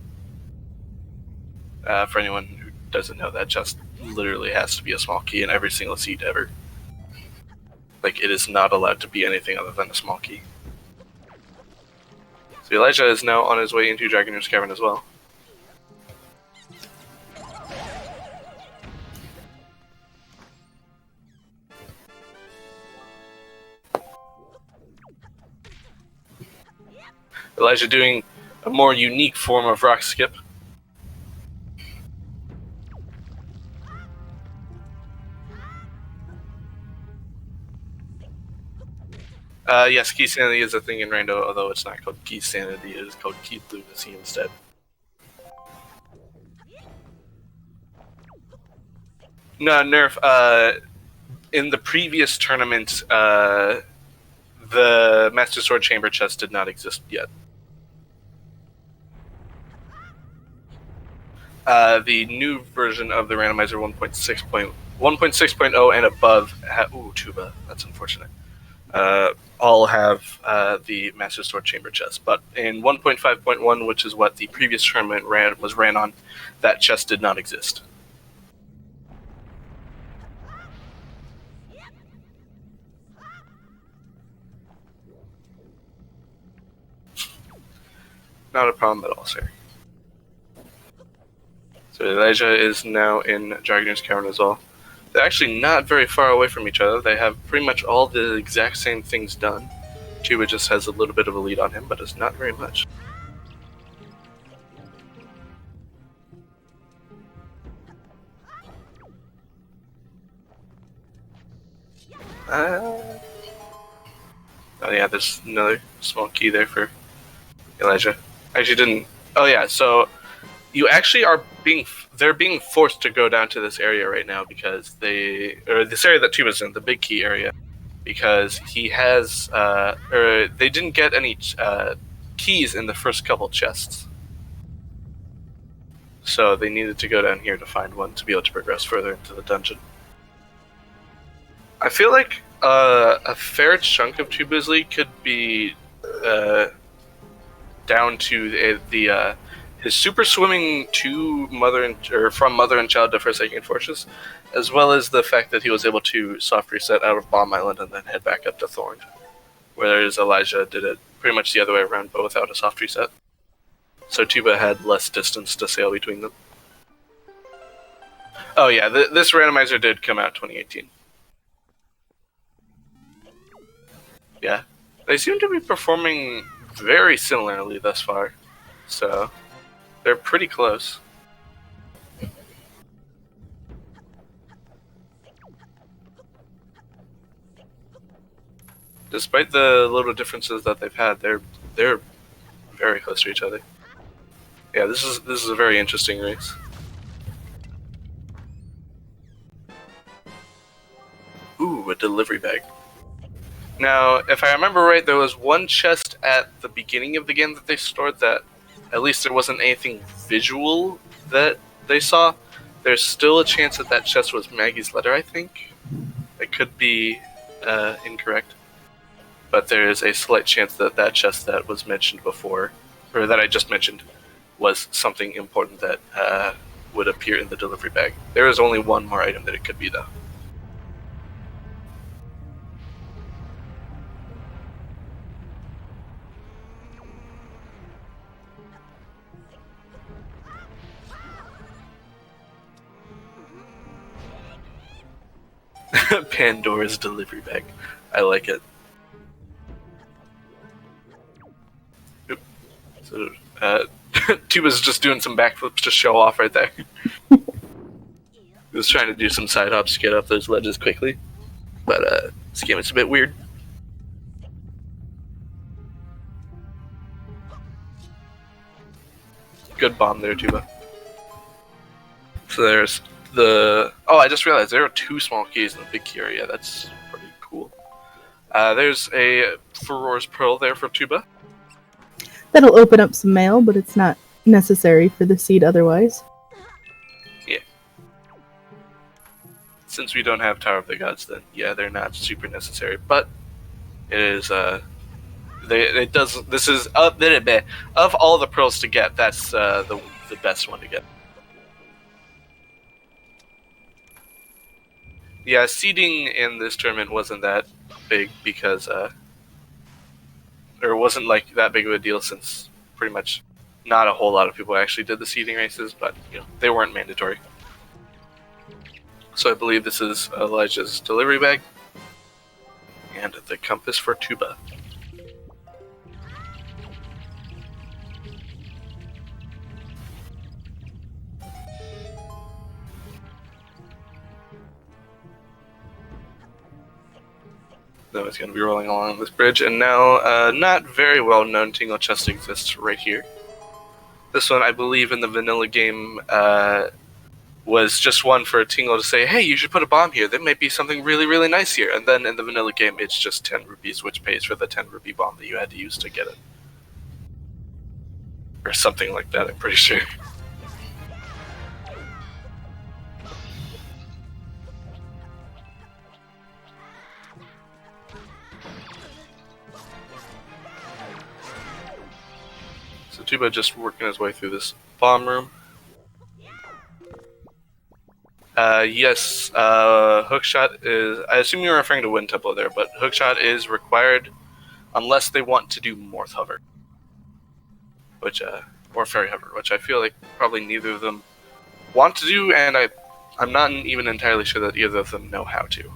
For anyone who doesn't know, that just literally has to be a small key in every single seat ever. Like, it is not allowed to be anything other than a small key. So Elijah is now on his way into Dragonroost Cavern as well. Elijah doing a more unique form of rock skip. Yes, key sanity is a thing in Rando, although it's not called key sanity, it is called key lunacy instead. No, Nerf, in the previous tournament, the Master Sword Chamber chest did not exist yet. The new version of the randomizer 1.6.0 and above, ooh, Tuba, that's unfortunate. All have the Master Sword Chamber chest, but in 1.5.1, which is what the previous tournament was ran on, that chest did not exist. Not a problem at all, sir. So Elijah is now in Jargoner's Cavern as well. They're actually not very far away from each other. They have pretty much all the exact same things done. Tuba just has a little bit of a lead on him, but it's not very much. Oh yeah, there's another small key there for Elijah. Actually didn't. Oh yeah, so you actually are they're being forced to go down to this area right now because this area that Tuba's in, the big key area, because he has, they didn't get any keys in the first couple chests. So they needed to go down here to find one to be able to progress further into the dungeon. I feel like a fair chunk of Tuba's league could be down to his super swimming to from Mother and Child to Forsaken Fortress, as well as the fact that he was able to soft reset out of Bomb Island and then head back up to Thorn, whereas Elijah did it pretty much the other way around, but without a soft reset. So Tuba had less distance to sail between them. Oh yeah, this randomizer did come out 2018. Yeah, they seem to be performing very similarly thus far, so they're pretty close. Despite the little differences that they've had, they're very close to each other. Yeah, this is a very interesting race. Ooh, a delivery bag. Now, if I remember right, there was one chest at the beginning of the game that they stored that at least there wasn't anything visual that they saw. There's still a chance that that chest was Maggie's letter, I think. It could be incorrect. But there is a slight chance that that chest that was mentioned before, or that I just mentioned, was something important that would appear in the delivery bag. There is only one more item that it could be, though. Pandora's delivery bag. I like it. Oop. So, Tuba's just doing some backflips to show off right there. He was trying to do some side hops to get up those ledges quickly, but this game is a bit weird. Good bomb there, Tuba. So there's the... Oh, I just realized there are two small keys in the big key area. That's pretty cool. There's a Furor's Pearl there for Tuba. That'll open up some mail, but it's not necessary for the seed otherwise. Yeah. Since we don't have Tower of the Gods, then yeah, they're not super necessary. But it is. It does. This is of all the pearls to get. That's the best one to get. Yeah, seeding in this tournament wasn't that big because, or it wasn't like that big of a deal since pretty much not a whole lot of people actually did the seeding races, but you know they weren't mandatory. So I believe this is Elijah's delivery bag and the compass for Tuba. Though it's going to be rolling along this bridge, and now not very well known Tingle chest exists right here. This one, I believe, in the vanilla game was just one for Tingle to say, hey, you should put a bomb here. There may be something really, really nice here. And then in the vanilla game, it's just 10 rupees, which pays for the 10 rupee bomb that you had to use to get it. Or something like that, I'm pretty sure. So Tuba just working his way through this bomb room. Yes, hookshot is... I assume you're referring to Wind Temple there, but hookshot is required unless they want to do Morph Hover. Which, or Fairy Hover, which I feel like probably neither of them want to do, and I'm not even entirely sure that either of them know how to.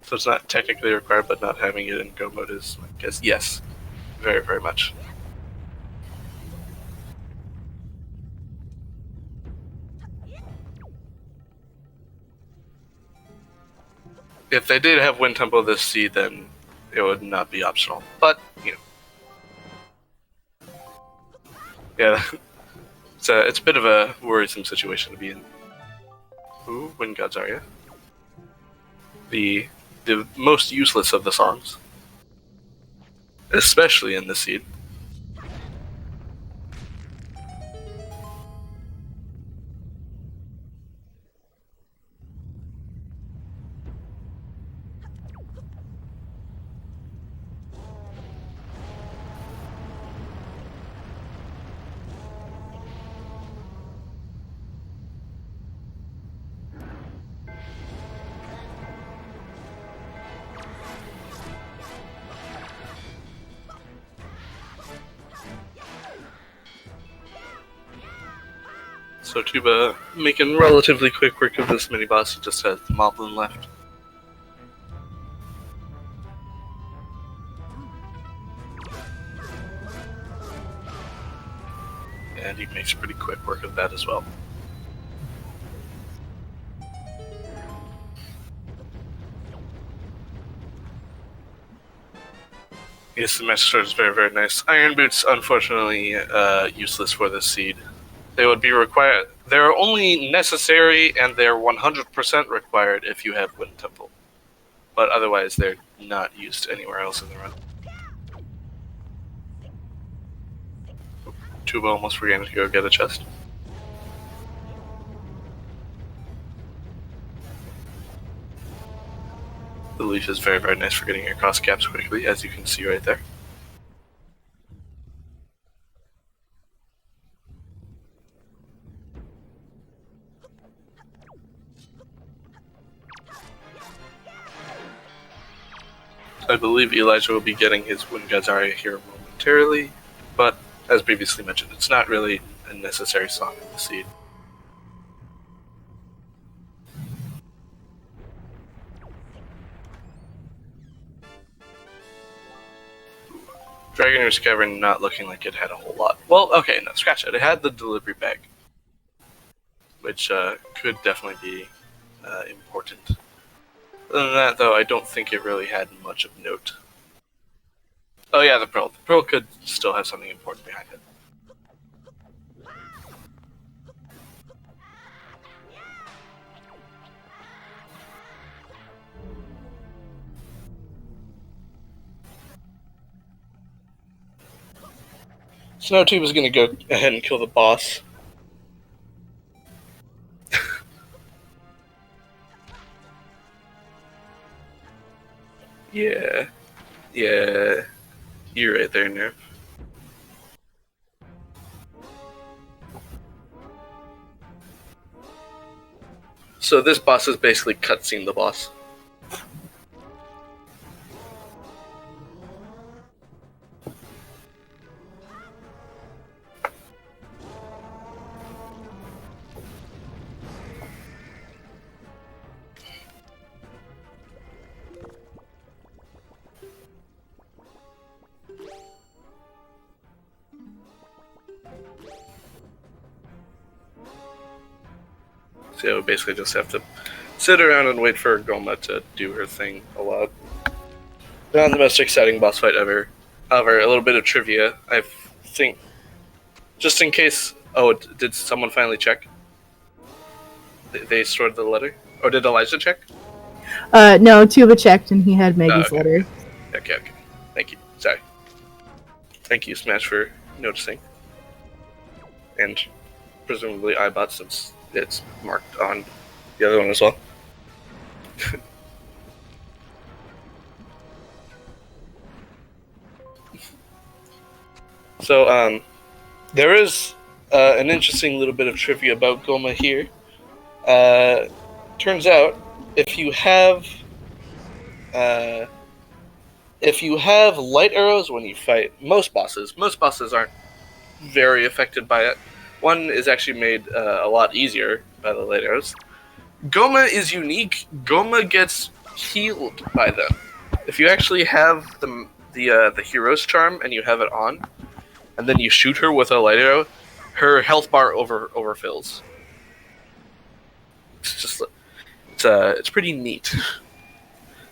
So it's not technically required, but not having it in go mode is, I guess, yes. Very, very much. If they did have Wind Temple this seed, then it would not be optional. But, you know. Yeah, it's a bit of a worrisome situation to be in. Ooh, Wind Gods Arya. The most useless of the songs. Especially in the seed. So Tuba making relatively quick work of this mini-boss. He just has the Moblin left. And he makes pretty quick work of that as well. Yes, the Master Sword is very, very nice. Iron Boots, unfortunately, useless for this seed. They would be required. They're only necessary, and they're 100% required if you have Wind Temple. But otherwise, they're not used anywhere else in the run. Tuba almost forgot to go get a chest. The leaf is very, very nice for getting across gaps quickly, as you can see right there. I believe Elijah will be getting his Wind Gods Arya here momentarily, but as previously mentioned, it's not really a necessary song in the seed. Dragonair's Cavern not looking like it had a whole lot. Well, okay, no, scratch it. It had the delivery bag, which could definitely be important. Other than that, though, I don't think it really had much of note. Oh yeah, the Pearl. The Pearl could still have something important behind it. So now Tuba's gonna go ahead and kill the boss. Yeah. Yeah. You're right there, Nerf. So this boss is basically cutscene the boss. So basically just have to sit around and wait for Goma to do her thing a lot. Not the most exciting boss fight ever. However, a little bit of trivia. I think, just in case... Oh, did someone finally check? They stored the letter? Or did Elijah check? No, Tuba checked and he had Maggie's okay. letter. Okay. Thank you. Sorry. Thank you, Smash, for noticing. And presumably iBot, since it's marked on the other one as well. So, there is an interesting little bit of trivia about Goma here. Turns out, if you have light arrows when you fight most bosses aren't very affected by it. One is actually made a lot easier by the light arrows. Goma is unique. Goma gets healed by them. If you actually have the hero's charm and you have it on, and then you shoot her with a light arrow, her health bar overfills. It's pretty neat.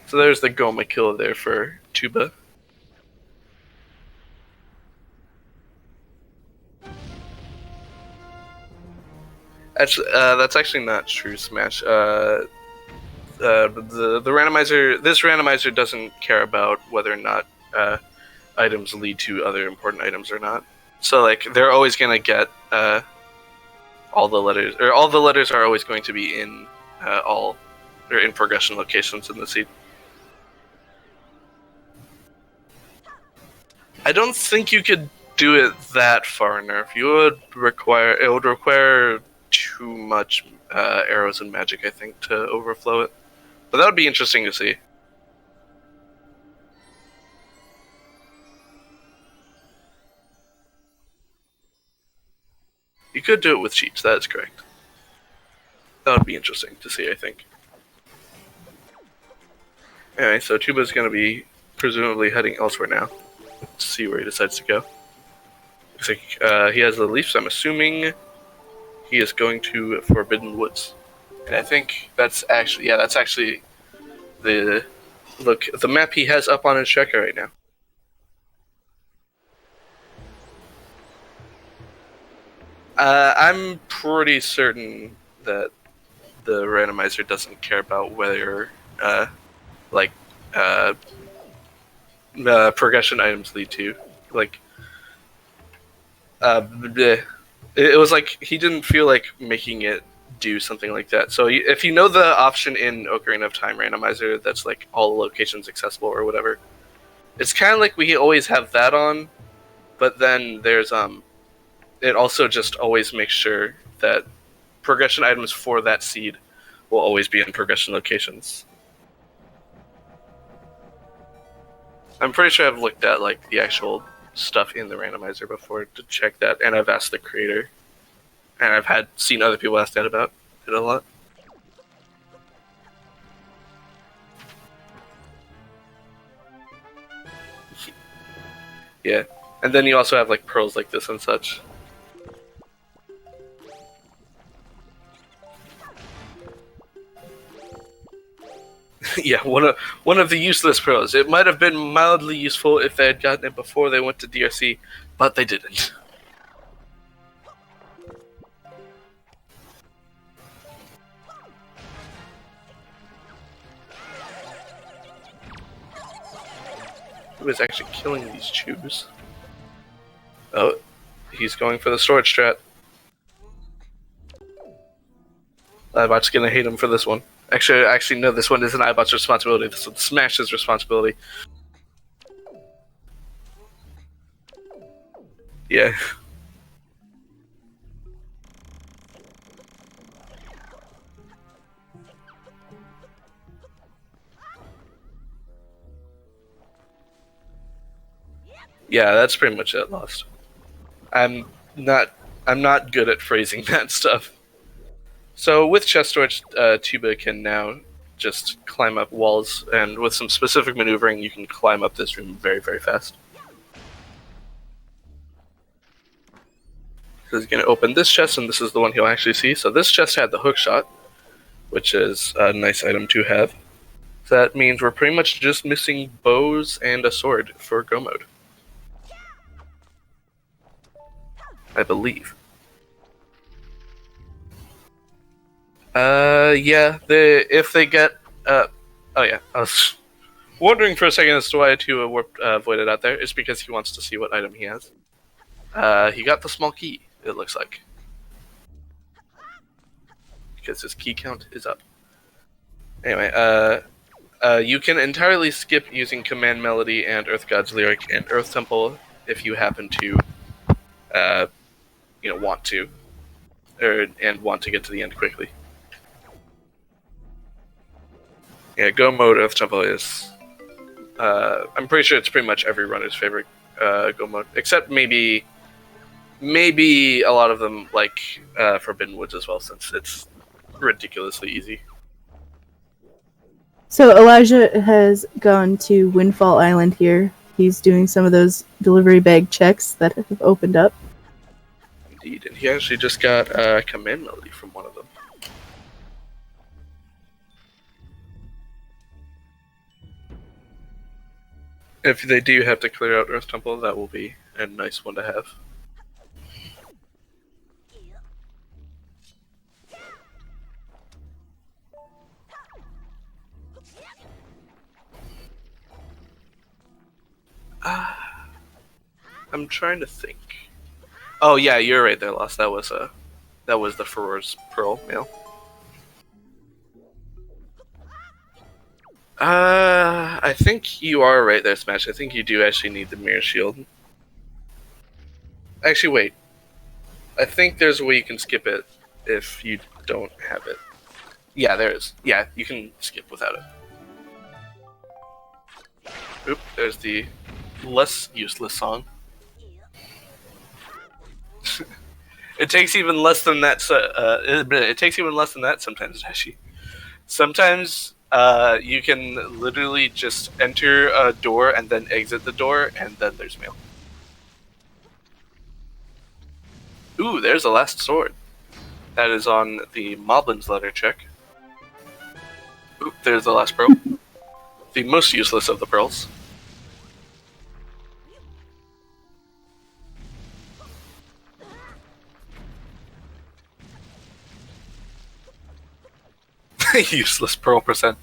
So there's the Goma kill there for Tuba. Actually, that's actually not true, Smash. The randomizer. This randomizer doesn't care about whether or not items lead to other important items or not. So like they're always gonna get all the letters, or all the letters are always going to be in in progression locations in the seed. I don't think you could do it that far, Nerf. It would require too much arrows and magic, I think, to overflow it. But that would be interesting to see. You could do it with cheats, that is correct. That would be interesting to see, I think. Anyway, so Tuba's going to be presumably heading elsewhere now. Let's see where he decides to go. Looks like he has the leaves. I'm assuming he is going to Forbidden Woods. And I think that's actually the map he has up on his checker right now. I'm pretty certain that the randomizer doesn't care about whether progression items lead to it was like he didn't feel like making it do something like that. So if you know the option in Ocarina of Time randomizer that's like all locations accessible or whatever, it's kind of like we always have that on, but then there's it also just always makes sure that progression items for that seed will always be in progression locations. I'm pretty sure I've looked at like the actual stuff in the randomizer before to check that, and I've asked the creator, and I've seen other people ask that about it a lot. Yeah, and then you also have like pearls like this and such. Yeah, one of the useless pearls. It might have been mildly useful if they had gotten it before they went to DRC, but they didn't. Who is actually killing these chews? Oh, he's going for the storage strat. iBot's gonna hate him for this one. Actually, no, this one isn't iBot's responsibility. This one's Smash's responsibility. Yeah. Yeah, that's pretty much it. Lost. I'm not good at phrasing that stuff. So with chest storage, Tuba can now just climb up walls, and with some specific maneuvering, you can climb up this room very, very fast. He's going to open this chest, and this is the one he'll actually see. So this chest had the hook shot, which is a nice item to have. So that means we're pretty much just missing bows and a sword for go mode, I believe. Yeah, if they get, oh yeah, I was wondering for a second as to why Tua warped Voided out there. It's because he wants to see what item he has. He got the small key, it looks like. Because his key count is up. Anyway, you can entirely skip using Command Melody and Earth God's Lyric and Earth Temple if you happen to, want to, and want to get to the end quickly. Yeah, go mode Earth Temple is, I'm pretty sure it's pretty much every runner's favorite go mode, except maybe a lot of them like Forbidden Woods as well, since it's ridiculously easy. So Elijah has gone to Windfall Island here. He's doing some of those delivery bag checks that have opened up. Indeed, and he actually just got Command Melody from one of them. If they do have to clear out Earth Temple, that will be a nice one to have. I'm trying to think. Oh yeah, you're right there, Lost. That was the Furor's Pearl mail. I think you are right there, Smash. I think you do actually need the Mirror Shield. Actually, wait. I think there's a way you can skip it if you don't have it. Yeah, there is. Yeah, you can skip without it. Oop, there's the less useless song. It takes even less than that. It takes even less than that sometimes, Dashi. Sometimes you can literally just enter a door and then exit the door, and then there's mail. Ooh, there's the last sword. That is on the Moblin's letter check. Ooh, there's the last pearl. The most useless of the pearls. Useless pearl percent.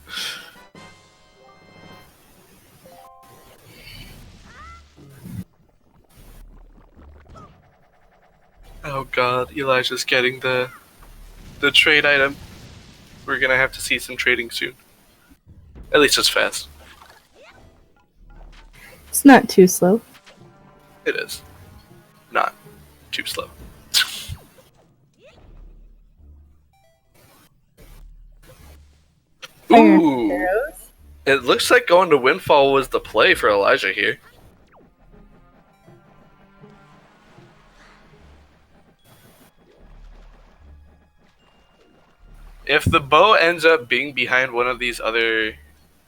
Oh god, Elijah's getting the trade item. We're gonna have to see some trading soon. At least it's fast. It's not too slow. It is. Not too slow. Ooh! It looks like going to Windfall was the play for Elijah here. If the bow ends up being behind one of these other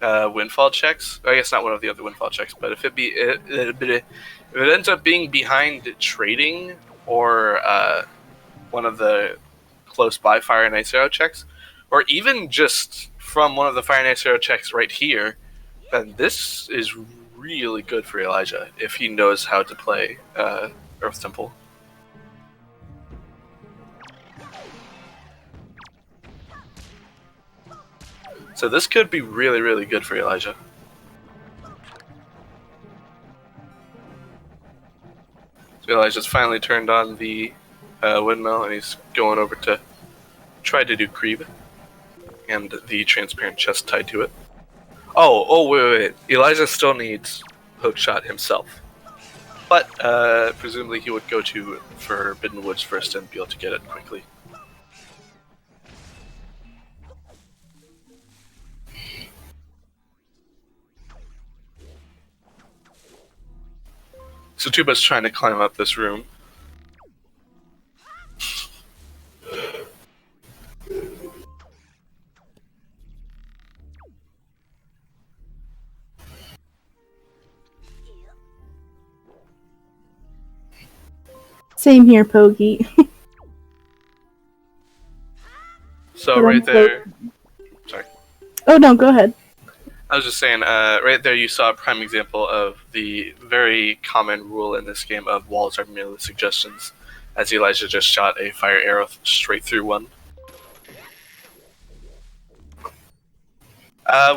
Windfall checks, I guess not one of the other Windfall checks, but if it ends up being behind trading or one of the close by Fire and Ice Arrow checks, or even just from one of the Fire and Ice Arrow checks right here, then this is really good for Elijah if he knows how to play Earth Temple. So this could be really, really good for Elijah. So Elijah's finally turned on the windmill, and he's going over to try to do Creep and the transparent chest tied to it. Oh, wait. Elijah still needs Hookshot himself. But presumably he would go to Forbidden Woods first and be able to get it quickly. So Tuba's trying to climb up this room. Same here, Pokey. So But right I'm there, sorry. Oh no, go ahead. I was just saying, right there you saw a prime example of the very common rule in this game of walls are merely suggestions, as Elijah just shot a fire arrow straight through one.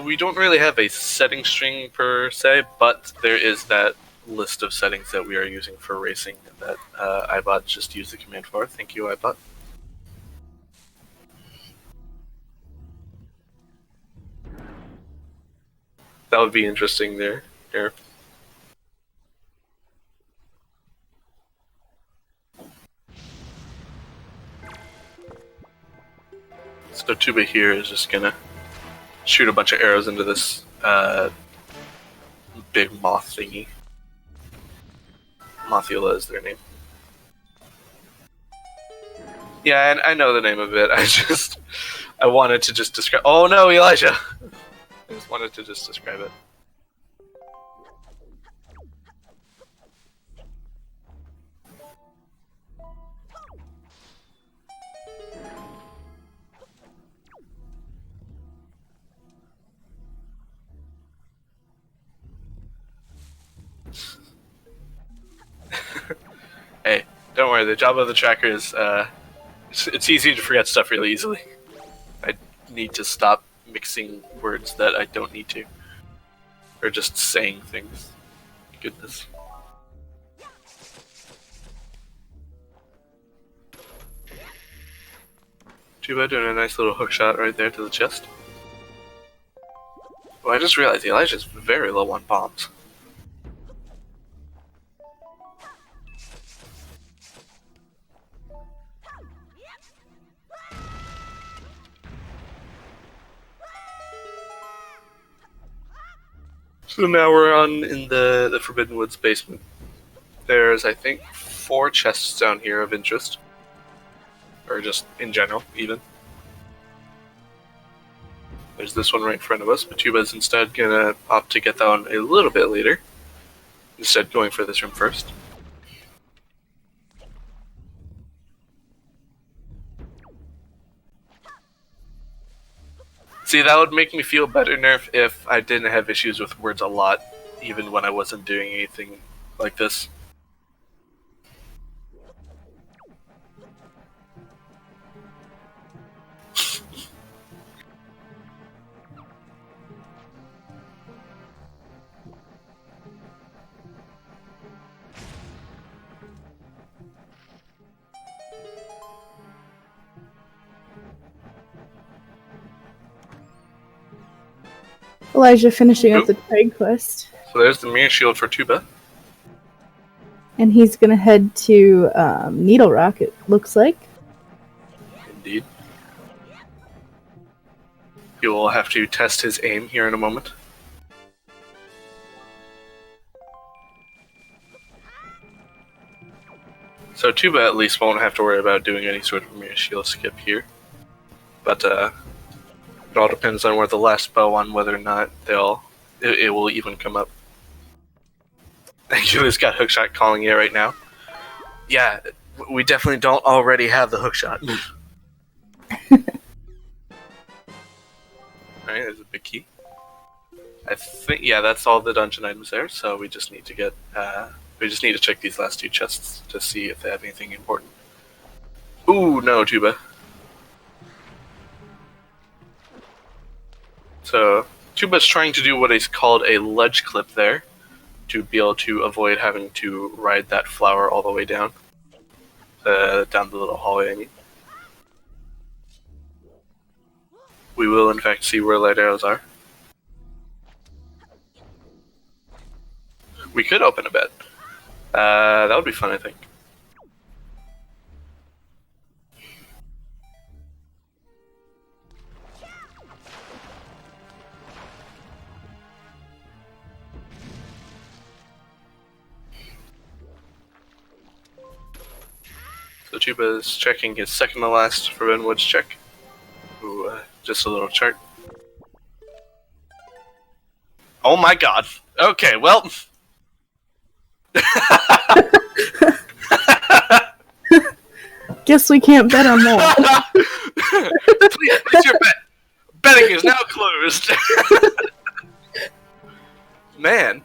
We don't really have a setting string per se, but there is that list of settings that we are using for racing that iBot just used the command for. Thank you, iBot. That would be interesting there. Here. So Tuba here is just gonna shoot a bunch of arrows into this big moth thingy. Mothula is their name. Yeah, and I know the name of it. I wanted to just describe. Oh no, Elijah! I just wanted to just describe it. Hey, don't worry. The job of the tracker is it's easy to forget stuff really easily. I need to stop mixing words that I don't need to, or just saying things. Goodness. Tuba doing a nice little hook shot right there to the chest. Well, I just realized Elijah's very low on bombs. So now we're on in the Forbidden Woods basement. There's, I think, 4 chests down here of interest. Or just in general, even. There's this one right in front of us, but Tuba's instead gonna opt to get that one a little bit later. Instead going for this room first. See, that would make me feel better, Nerf, if I didn't have issues with words a lot, even when I wasn't doing anything like this. Elijah finishing up the trade quest. So there's the mirror shield for Tuba. And he's gonna head to Needle Rock, it looks like. Indeed. He will have to test his aim here in a moment. So Tuba at least won't have to worry about doing any sort of mirror shield skip here. But it all depends on where the last bow on whether or not it will even come up. Julia's got hookshot calling you right now. Yeah, we definitely don't already have the hookshot. Alright, there's a big key. I think, yeah, that's all the dungeon items there, so we just need to get, we just need to check these last 2 chests to see if they have anything important. Ooh, no, Tuba. So, Tuba's trying to do what is called a ledge clip there, to be able to avoid having to ride that flower all the way down. Down the little hallway, I mean. We will, in fact, see where light arrows are. We could open a bed. That would be fun, I think. So Tuba is checking his second to last Forbidden Woods check. Ooh, just a little chart. Oh my god. Okay, well. Guess we can't bet on that. Please place your bet. Betting is now closed. Man.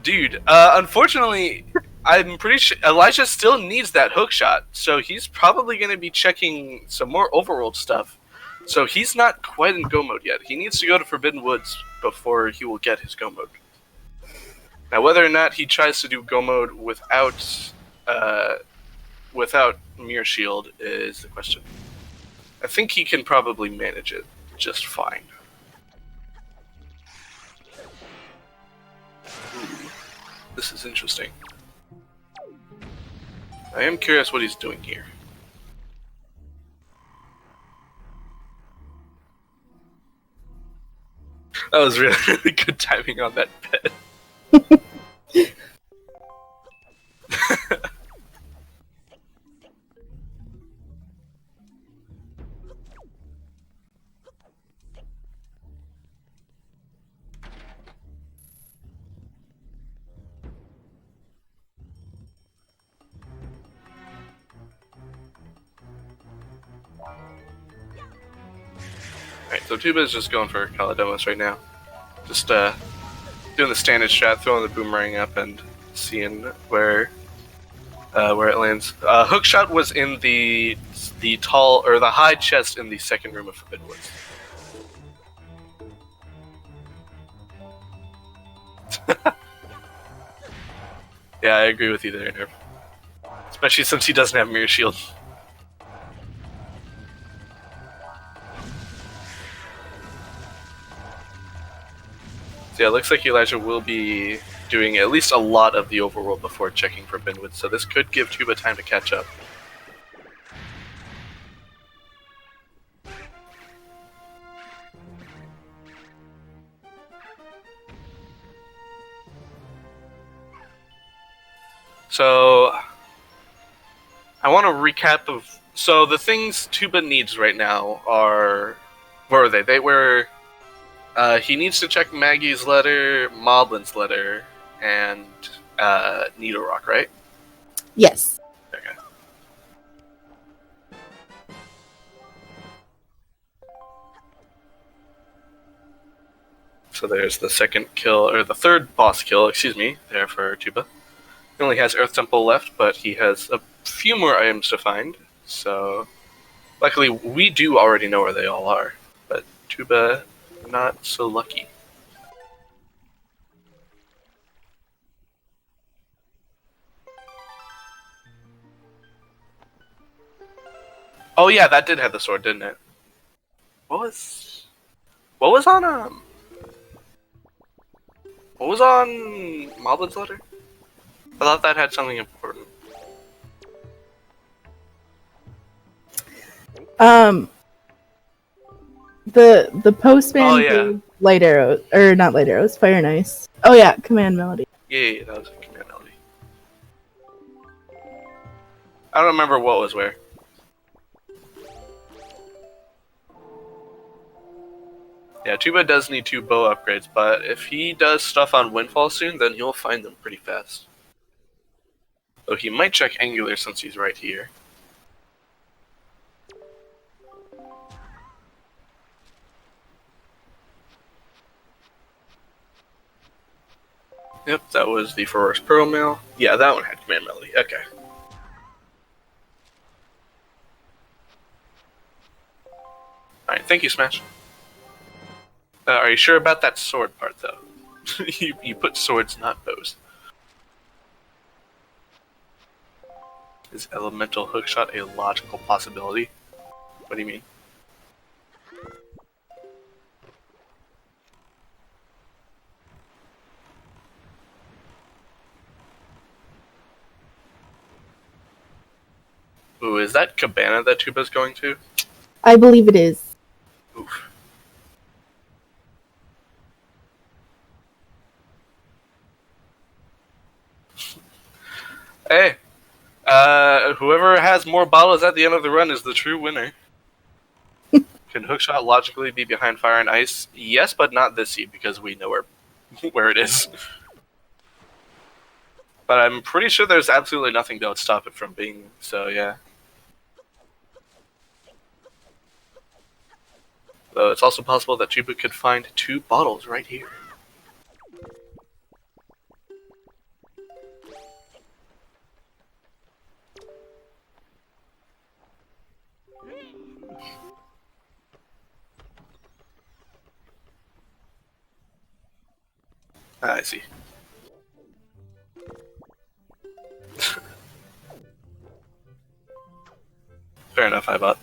Dude, unfortunately, I'm pretty sure Elijah still needs that hook shot, so he's probably going to be checking some more overworld stuff. So he's not quite in go mode yet. He needs to go to Forbidden Woods before he will get his go mode. Now, whether or not he tries to do go mode without Mirror Shield is the question. I think he can probably manage it just fine. Ooh, this is interesting. I am curious what he's doing here. That was really, really good timing on that bet. Alright, so Tuba is just going for Caledemos right now. Just doing the standard strat, throwing the boomerang up and seeing where it lands. Hookshot was in the tall or the high chest in the second room of Forbidden Woods. Yeah, I agree with you there, Nerf. Especially since he doesn't have Mirror Shield. So yeah, it looks like Elijah will be doing at least a lot of the overworld before checking for Binwood, so this could give Tuba time to catch up. So I want to recap of... So the things Tuba needs right now are... Where are they? They were... he needs to check Maggie's letter, Moblin's letter, and Needle Rock, right? Yes. Okay. So there's the second kill, or the third boss kill, excuse me, there for Tuba. He only has Earth Temple left, but he has a few more items to find, so... Luckily, we do already know where they all are, but Tuba, not so lucky. Oh yeah, that did have the sword, didn't it? What was on Moblin's letter? I thought that had something important. The postman Oh, yeah. gave light arrows, or not light arrows, fire and ice. Oh yeah, command melody. Yeah, that was a command melody. I don't remember what was where. Yeah, Tuba does need 2 bow upgrades, but if he does stuff on Windfall soon, then he'll find them pretty fast. Though he might check Angular since he's right here. Yep, that was the Ferocious Pearl Mail. Yeah, that one had command melody. Okay. Alright, thank you, Smash. Are you sure about that sword part, though? you put swords, not bows. Is elemental hookshot a logical possibility? What do you mean? Ooh, is that Cabana that Tuba's going to? I believe it is. Oof. Hey, whoever has more bottles at the end of the run is the true winner. Can hookshot logically be behind fire and ice? Yes, but not this seed because we know where it is. But I'm pretty sure there's absolutely nothing that would stop it from being, so yeah. So it's also possible that Tuba could find 2 bottles right here. I see. Fair enough, iBot.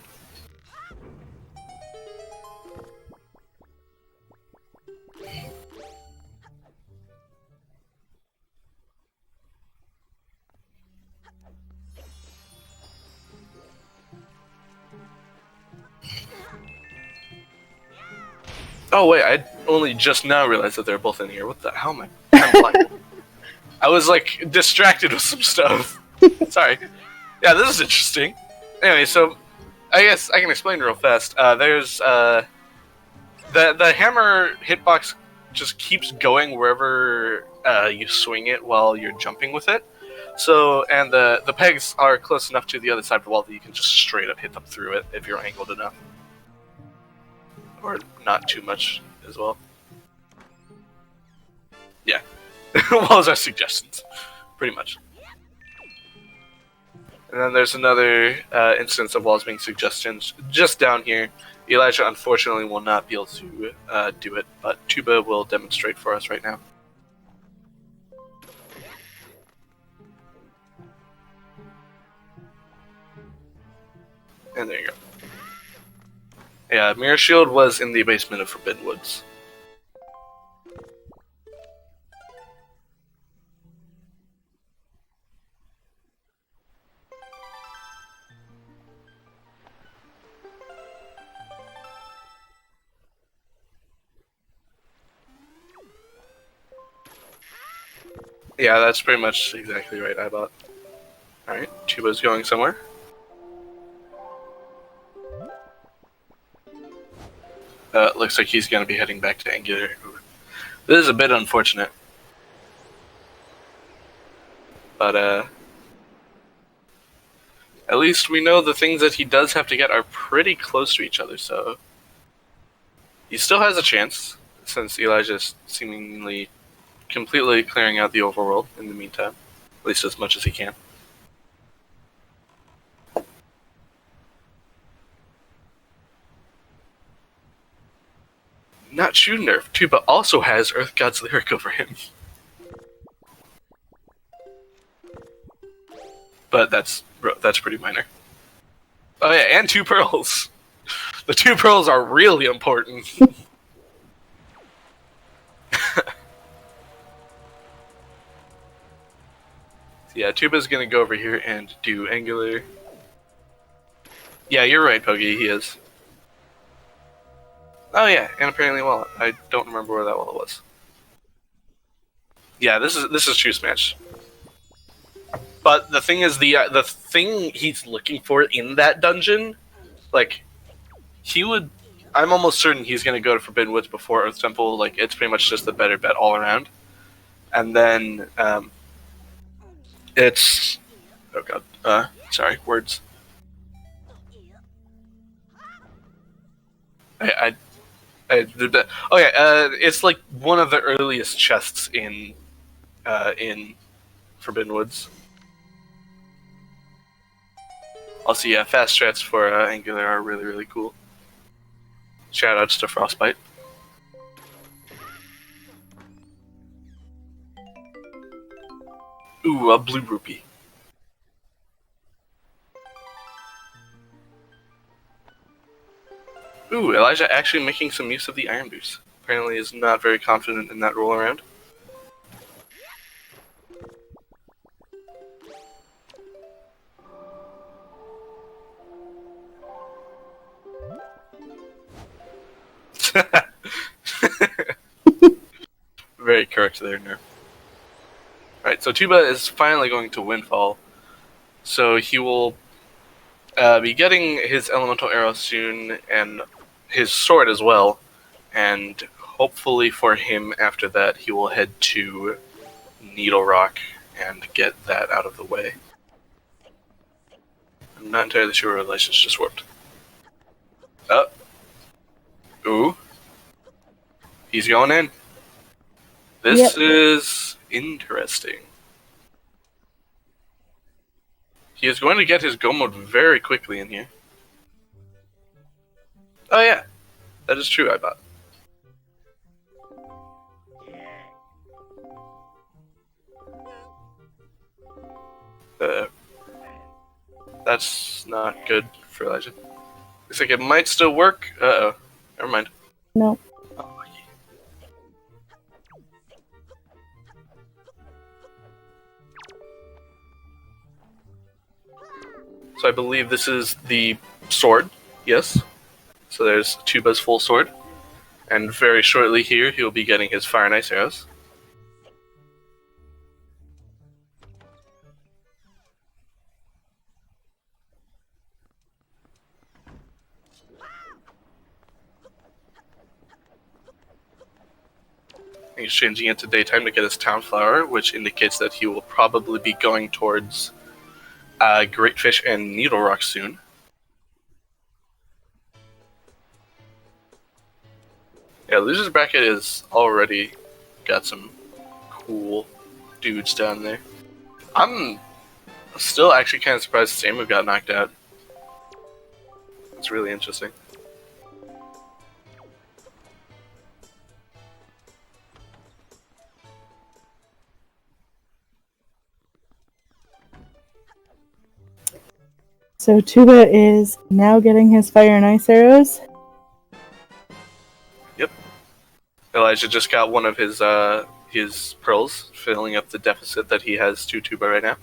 Oh wait, I only just now realized that they're both in here. What the hell am I? I'm blind. I was like distracted with some stuff. Sorry. Yeah, this is interesting. Anyway, so I guess I can explain real fast. There's the hammer hitbox just keeps going wherever you swing it while you're jumping with it. So, and the pegs are close enough to the other side of the wall that you can just straight up hit them through it if you're angled enough. Or not too much as well. Yeah. Walls are suggestions. Pretty much. And then there's another instance of walls being suggestions just down here. Elijah unfortunately will not be able to do it, but Tuba will demonstrate for us right now. And there you go. Yeah, Mirror Shield was in the basement of Forbidden Woods. Yeah, that's pretty much exactly right, iBot. Alright, Tuba's going somewhere. Looks like he's going to be heading back to Angular. This is a bit unfortunate. But, at least we know the things that he does have to get are pretty close to each other, so he still has a chance, since Elijah's seemingly completely clearing out the overworld in the meantime, at least as much as he can. Not Shoe Nerf, Tuba also has Earth God's Lyric over him. But that's pretty minor. Oh yeah, and 2 pearls. The 2 pearls are really important. Yeah, Tuba's gonna go over here and do Angular. Yeah, you're right, Poggy, he is. Oh yeah, and apparently wallet. I don't remember where that wallet was. Yeah, this is True Smash. But the thing is, the thing he's looking for in that dungeon, like, he would. I'm almost certain he's gonna go to Forbidden Woods before Earth Temple. Like, it's pretty much just the better bet all around. And then it's oh god, sorry, words. Oh yeah, it's like one of the earliest chests in Forbidden Woods. Also, yeah, fast strats for Angular are really, really cool. Shoutouts to Frostbite. Ooh, a blue rupee. Ooh, Elijah actually making some use of the Iron Boost. Apparently is not very confident in that roll around. Very correct there, Nerf. Alright, so Tuba is finally going to Windfall. So he will be getting his Elemental Arrow soon, and his sword as well. And hopefully for him, after that, he will head to Needle Rock and get that out of the way. I'm not entirely sure where Elijah's just warped. Oh. Ooh. He's going in. This is interesting. He is going to get his go mode very quickly in here. Oh yeah, that is true, I bought. That's not good for Elijah. Looks like it might still work. Uh-oh. Never mind. No. Oh, so I believe this is the sword. Yes. So there's Tuba's full sword. And very shortly here, he'll be getting his fire and ice arrows. He's changing it to daytime to get his town flower, which indicates that he will probably be going towards Great Fish and Needle Rock soon. Yeah, Loser's Bracket is already got some cool dudes down there. I'm still actually kind of surprised Samu got knocked out. It's really interesting. So Tuba is now getting his fire and ice arrows. Yep. Elijah just got one of his pearls, filling up the deficit that he has to Tuba right now.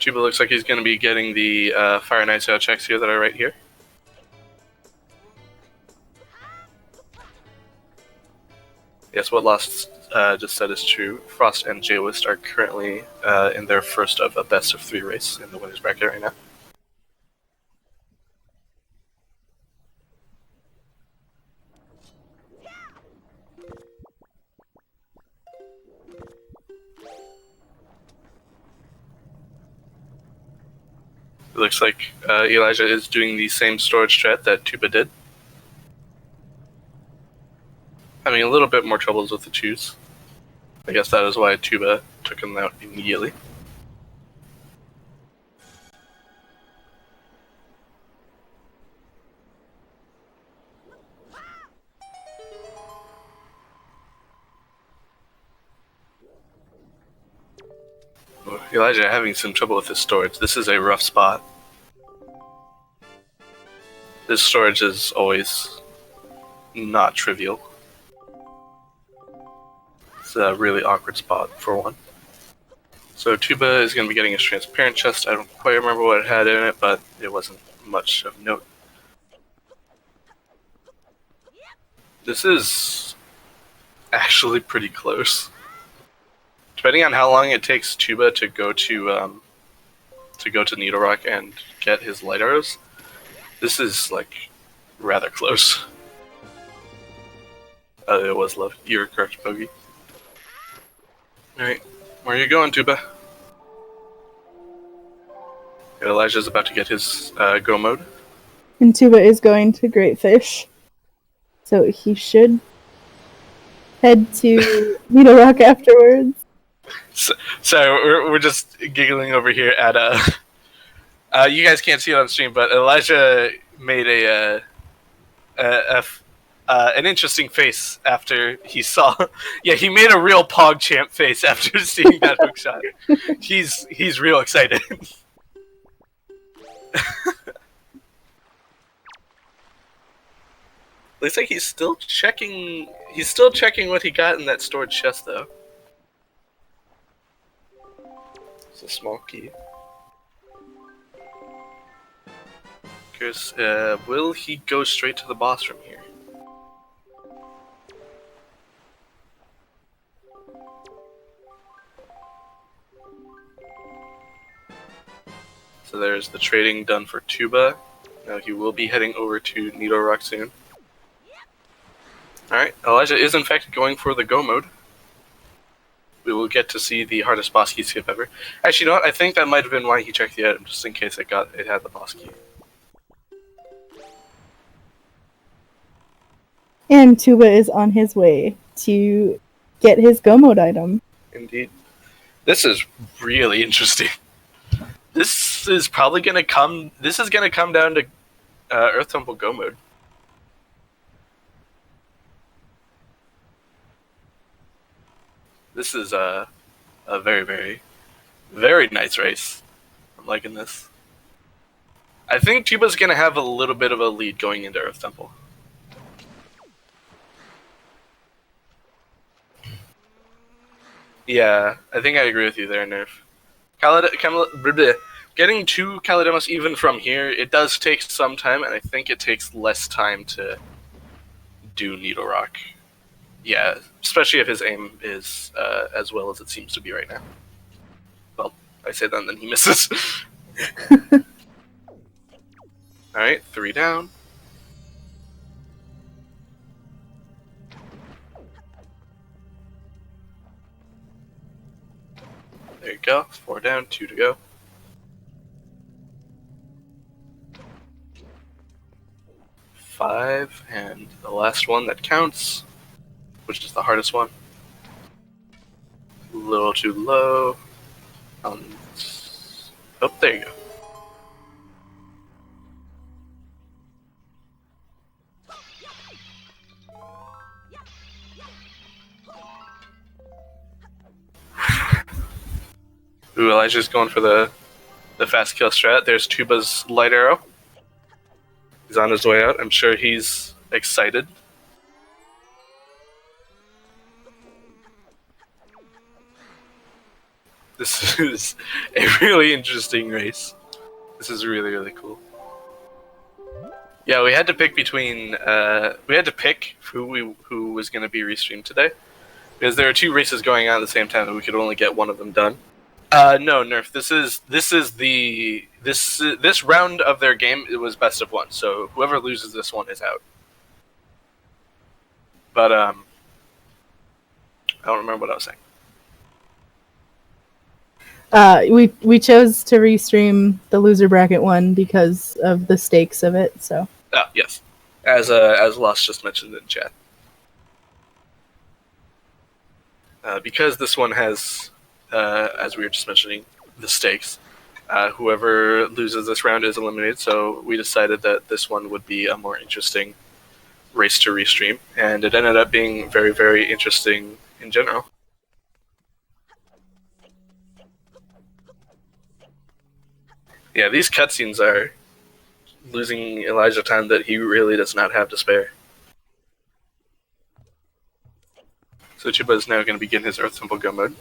Tuba looks like he's going to be getting the fire and ice arrow checks here that are right here. Yes, what Lost just said is true. Frost and Jaywist are currently in their first of a best of 3 race in the winners bracket right now. It looks like Elijah is doing the same storage strat that Tuba did. Having a little bit more troubles with the choose. I guess that is why Tuba took him out immediately. Elijah having some trouble with his storage. This is a rough spot. This storage is always not trivial. It's a really awkward spot for one. So Tuba is going to be getting his transparent chest. I don't quite remember what it had in it, but it wasn't much of note. This is actually pretty close. Depending on how long it takes Tuba to go to Needle Rock and get his light arrows, this is like rather close. It was love. You're correct, Bogey. Alright, where are you going, Tuba? Elijah's about to get his go mode. And Tuba is going to Great Fish. So he should head to Needle Rock afterwards. So we're just giggling over here at you guys can't see it on stream, but Elijah made an interesting face after he saw. Yeah, he made a real PogChamp face after seeing that hook shot. He's real excited. Looks like he's still checking. He's still checking what he got in that stored chest, though. It's a small key. Curious, will he go straight to the boss from here? So there's the trading done for Tuba. Now he will be heading over to Needle Rock soon. Alright, Elijah is in fact going for the go mode. we will get to see the hardest boss key skip ever. Actually, you know what? I think that might have been why he checked the item, just in case it had the boss key. And Tuba is on his way to get his Go Mode item. Indeed. This is really interesting. This is probably gonna come. This is gonna come down to Earth Temple Go Mode. This is a very, very, very nice race. I'm liking this. I think Tuba's gonna have a little bit of a lead going into Earth Temple. Yeah, I think I agree with you there, Nerf. Getting to Calidemos even from here, it does take some time, and I think it takes less time to do Needle Rock. Yeah, especially if his aim is as well as it seems to be right now. Well, I say that and then he misses. Alright, 3 down. There you go, 4 down, 2 to go. 5, and the last one that counts, which is the hardest one. A little too low. Oh, there you go. Ooh, Elijah's going for the fast kill strat. There's Tuba's light arrow. He's on his way out. I'm sure he's excited. This is a really interesting race. This is really, really cool. Yeah, we had to pick between. We had to pick who was going to be restreamed today, because there are 2 races going on at the same time, and we could only get one of them done. No, Nerf. This round of their game, it was best of 1. So whoever loses this one is out. But I don't remember what I was saying. We chose to restream the loser bracket one because of the stakes of it. So. Oh, yes, as Lost just mentioned in chat. Because this one has, as we were just mentioning, the stakes. Whoever loses this round is eliminated, so we decided that this one would be a more interesting race to restream, and it ended up being very, very interesting in general. Yeah, these cutscenes are losing Elijah time that he really does not have to spare. So Tuba is now going to begin his Earth Temple Go mode.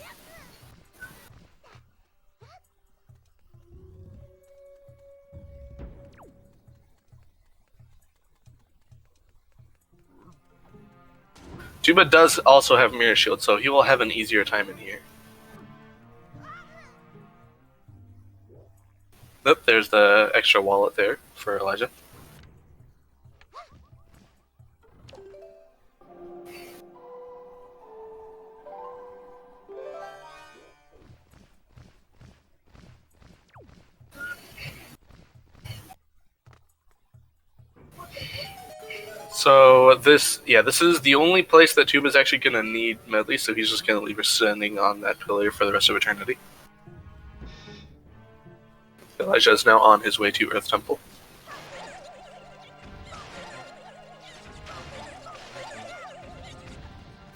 Tuba does also have Mirror Shield, so he will have an easier time in here. Oop, there's the extra wallet there for Elijah. So this is the only place that Tuba's actually going to need Medley, so he's just going to leave her standing on that pillar for the rest of eternity. Elijah is now on his way to Earth Temple.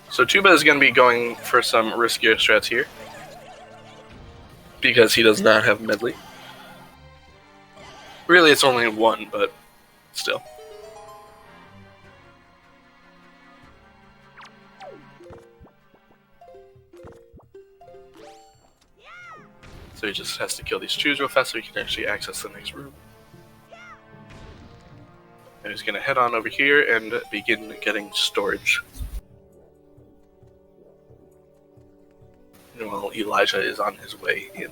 So Tuba is going to be going for some riskier strats here, because he does not have Medley. Really, it's only 1, but still. So he just has to kill these chews real fast so he can actually access the next room. And he's going to head on over here and begin getting storage. While Elijah is on his way in.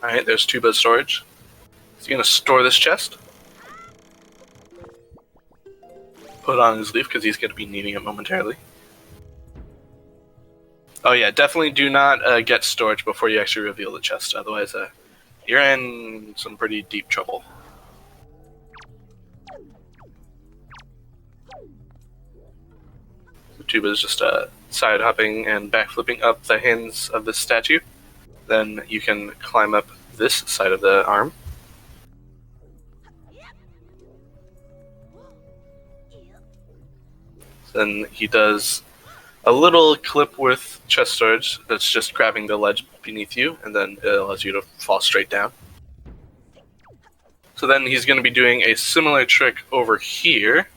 Alright, there's Tuba's storage. Is he going to store this chest? put on his leaf because he's going to be needing it momentarily. Oh yeah, definitely do not get storage before you actually reveal the chest, otherwise you're in some pretty deep trouble. So Tuba is just side hopping and backflipping up the hands of this statue. Then you can climb up this side of the arm. Then he does a little clip with chest storage that's just grabbing the ledge beneath you, and then it allows you to fall straight down. So then he's going to be doing a similar trick over here.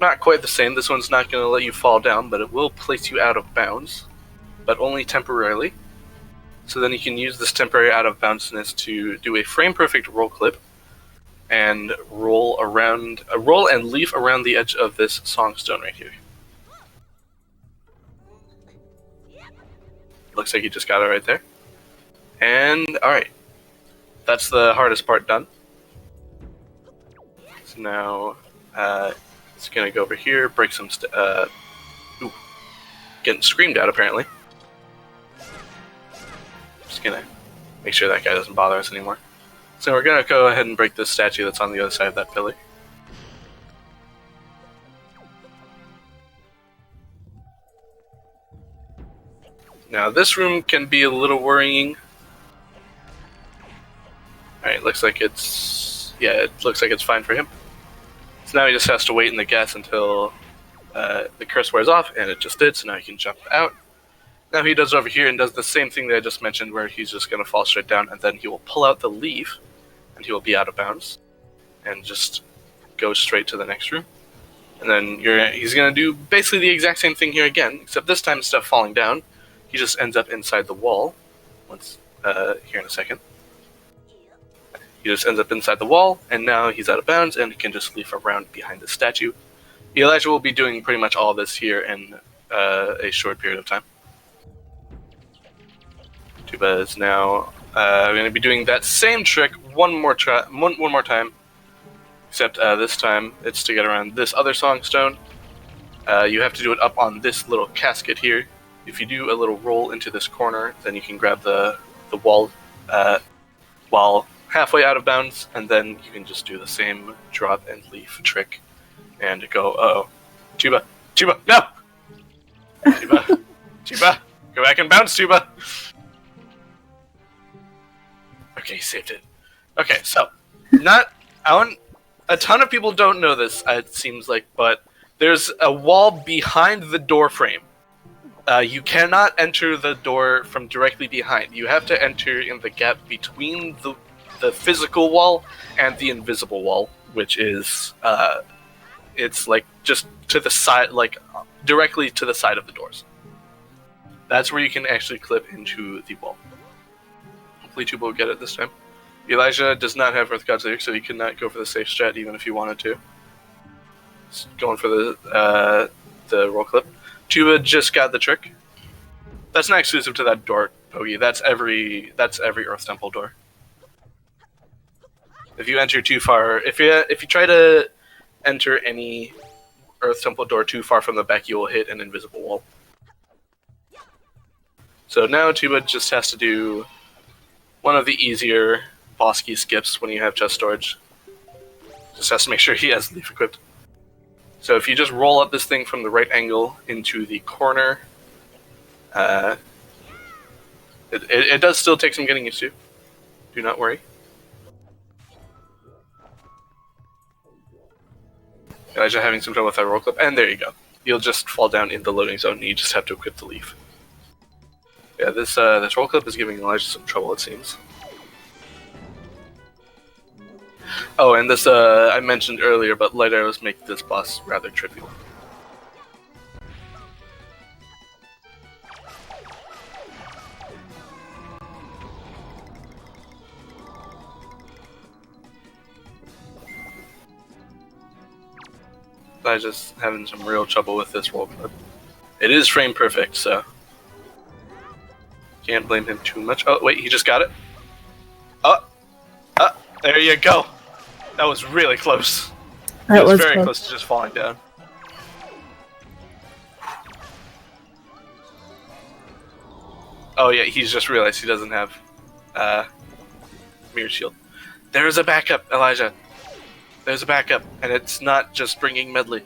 Not quite the same. This one's not going to let you fall down, but it will place you out of bounds, but only temporarily. So then you can use this temporary out of boundsness to do a frame perfect roll clip and roll and leaf around the edge of this songstone right here. Looks like you just got it right there. And alright, that's the hardest part done. So now it's gonna go over here, break some getting screamed at apparently. Just gonna make sure that guy doesn't bother us anymore. So we're gonna go ahead and break this statue that's on the other side of that pillar. Now this room can be a little worrying. Alright, looks like it's fine for him. So now he just has to wait in the gas until the curse wears off, and it just did, so now he can jump out. Now he does over here and does the same thing that I just mentioned, where he's just going to fall straight down, and then he will pull out the leaf, and he will be out of bounds, and just go straight to the next room. And then he's going to do basically the exact same thing here again, except this time instead of falling down, he just ends up inside the wall. Here in a second. He just ends up inside the wall, and now he's out of bounds, and he can just leaf around behind the statue. Elijah will be doing pretty much all this here in a short period of time. Tuba is now going to be doing that same trick one more time, except this time it's to get around this other songstone. You have to do it up on this little casket here. If you do a little roll into this corner, then you can grab the wall while halfway out of bounds, and then you can just do the same drop and leaf trick and go, uh-oh. Tuba, no! Tuba, go back and bounce, Tuba! Okay, saved it. Okay, so, a ton of people don't know this, it seems like, but there's a wall behind the door frame. You cannot enter the door from directly behind. You have to enter in the gap between the physical wall and the invisible wall, which is, it's like just to the side, like directly to the side of the doors. That's where you can actually clip into the wall. Hopefully Tuba will get it this time. Elijah does not have Earth God's Lyric, so he could not go for the safe strat even if he wanted to. Just going for the roll clip. Tuba just got the trick. That's not exclusive to that door, Pogi. That's every Earth Temple door. If you enter too far, if you try to enter any Earth Temple door too far from the back, you will hit an invisible wall. So now Tuba just has to do one of the easier boss key skips when you have chest storage. Just has to make sure he has leaf equipped. So if you just roll up this thing from the right angle into the corner, it does still take some getting used to. Do not worry. Elijah having some trouble with that roll clip, and there you go. You'll just fall down in the loading zone, and you just have to equip the leaf. Yeah, this roll clip is giving Elijah some trouble, it seems. Oh, and this, I mentioned earlier, but light arrows make this boss rather trivial. I'm just having some real trouble with this roll clip. It is frame perfect, so can't blame him too much. Oh, wait, he just got it? There you go. That was really close. It was very close to just falling down. Oh yeah, he's just realized he doesn't have mirror shield. There's a backup, Elijah. There's a backup, and it's not just bringing Medley.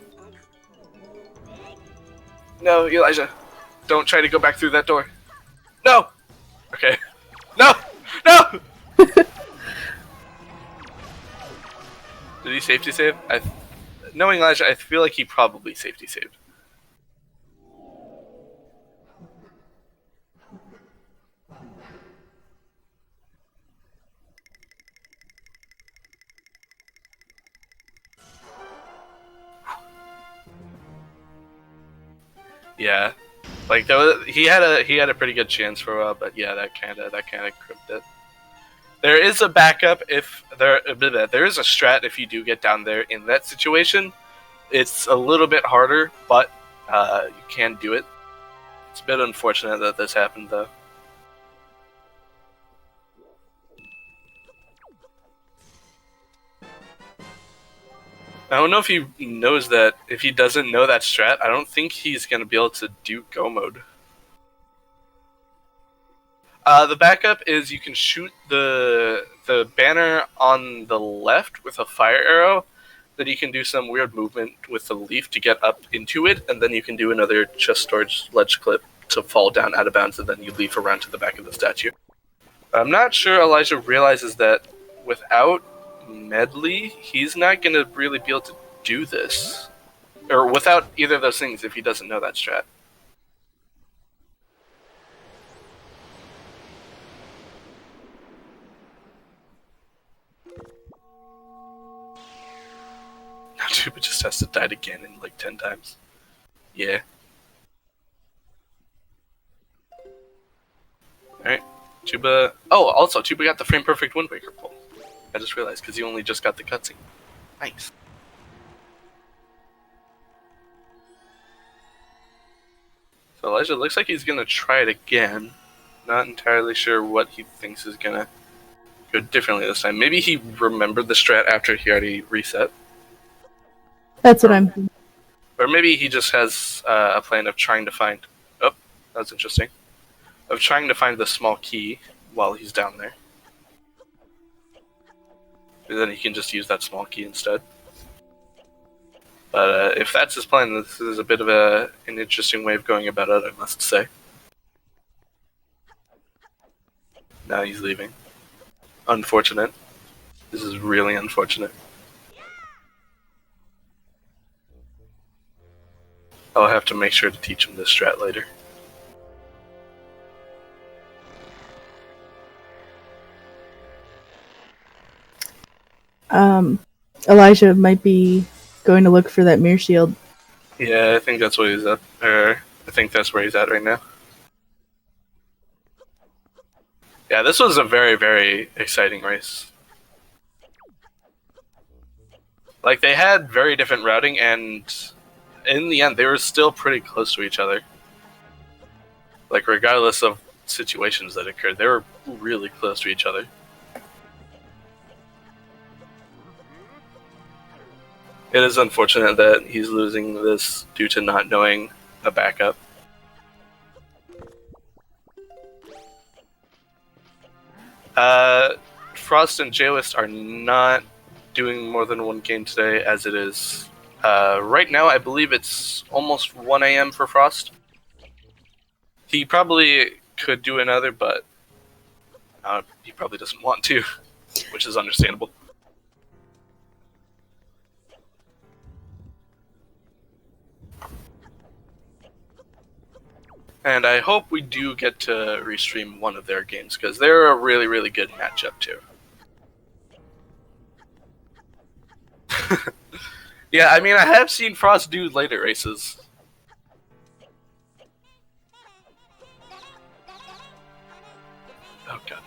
No, Elijah. Don't try to go back through that door. No! Okay. No! No! Did he safety save? Knowing Elijah, I feel like he probably safety saved. Yeah, like he had a pretty good chance for a while, but yeah, that kind of crimped it. There is a backup if there is a strat if you do get down there in that situation. It's a little bit harder, but you can do it. It's a bit unfortunate that this happened though. I don't know if he knows that. If he doesn't know that strat, I don't think he's going to be able to do go mode. The backup is you can shoot the banner on the left with a fire arrow. Then you can do some weird movement with the leaf to get up into it, and then you can do another chest storage ledge clip to fall down out of bounds, and then you leaf around to the back of the statue. I'm not sure Elijah realizes that without Medley, he's not going to really be able to do this. Or without either of those things if he doesn't know that strat. Now Tuba just has to die again in like 10 times. Yeah. Alright. Tuba... Oh, also, Tuba got the frame perfect Wind Waker pull. I just realized, because he only just got the cutscene. Nice. So Elijah looks like he's going to try it again. Not entirely sure what he thinks is going to go differently this time. Maybe he remembered the strat after he already reset. That's what I'm... Or maybe he just has a plan of trying to find... Oh, that's interesting. Of trying to find the small key while he's down there. And then he can just use that small key instead. But if that's his plan, this is a bit of an interesting way of going about it, I must say. Now he's leaving. Unfortunate. This is really unfortunate. I'll have to make sure to teach him this strat later. Elijah might be going to look for that mirror shield. Yeah, I think that's what he's at. I think that's where he's at right now. Yeah, this was a very, very exciting race. Like, they had very different routing, and in the end, they were still pretty close to each other. Like, regardless of situations that occurred, they were really close to each other. It is unfortunate that he's losing this due to not knowing a backup. Frost and J-List are not doing more than one game today, as it is. Right now, I believe it's almost 1 a.m. for Frost. He probably could do another, but he probably doesn't want to, which is understandable. And I hope we do get to restream one of their games, because they're a really, really good matchup, too. Yeah, I mean, I have seen Frost do later races. Oh, God.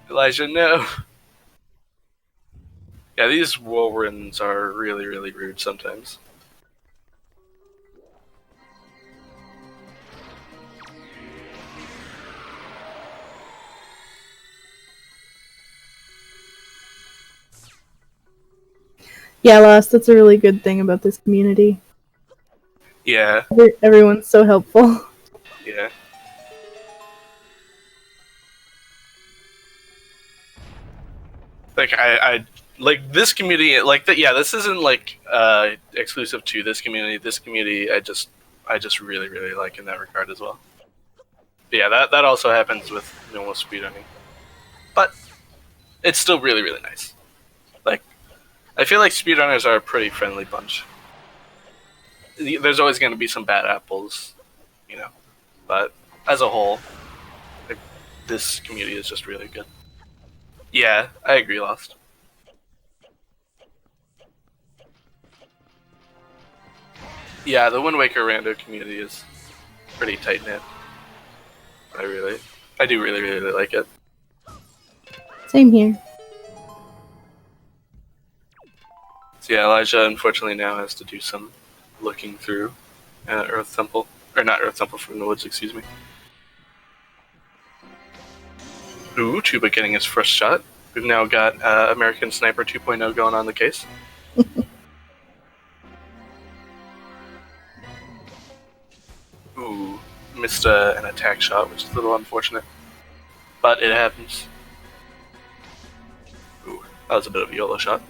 Elijah, no. Yeah, these whirlwinds are really, really rude sometimes. Yeah, Lost, that's a really good thing about this community. Yeah. Everyone's so helpful. Yeah. Like I like this community, like that. Yeah, this isn't like exclusive to this community. This community, I just really really like in that regard as well. But yeah, that also happens with normal speedrunning, but it's still really really nice. Like I feel like speedrunners are a pretty friendly bunch. There's always going to be some bad apples, you know, but as a whole, like, this community is just really good. Yeah, I agree, Lost. Yeah, the Wind Waker rando community is pretty tight knit. I do really, really like it. Same here. So yeah, Elijah unfortunately now has to do some looking through Earth Temple, or not Earth Temple from the woods, excuse me. Ooh, Tuba getting his first shot. We've now got American Sniper 2.0 going on the case. Ooh, missed an attack shot, which is a little unfortunate. But it happens. Ooh, that was a bit of a YOLO shot.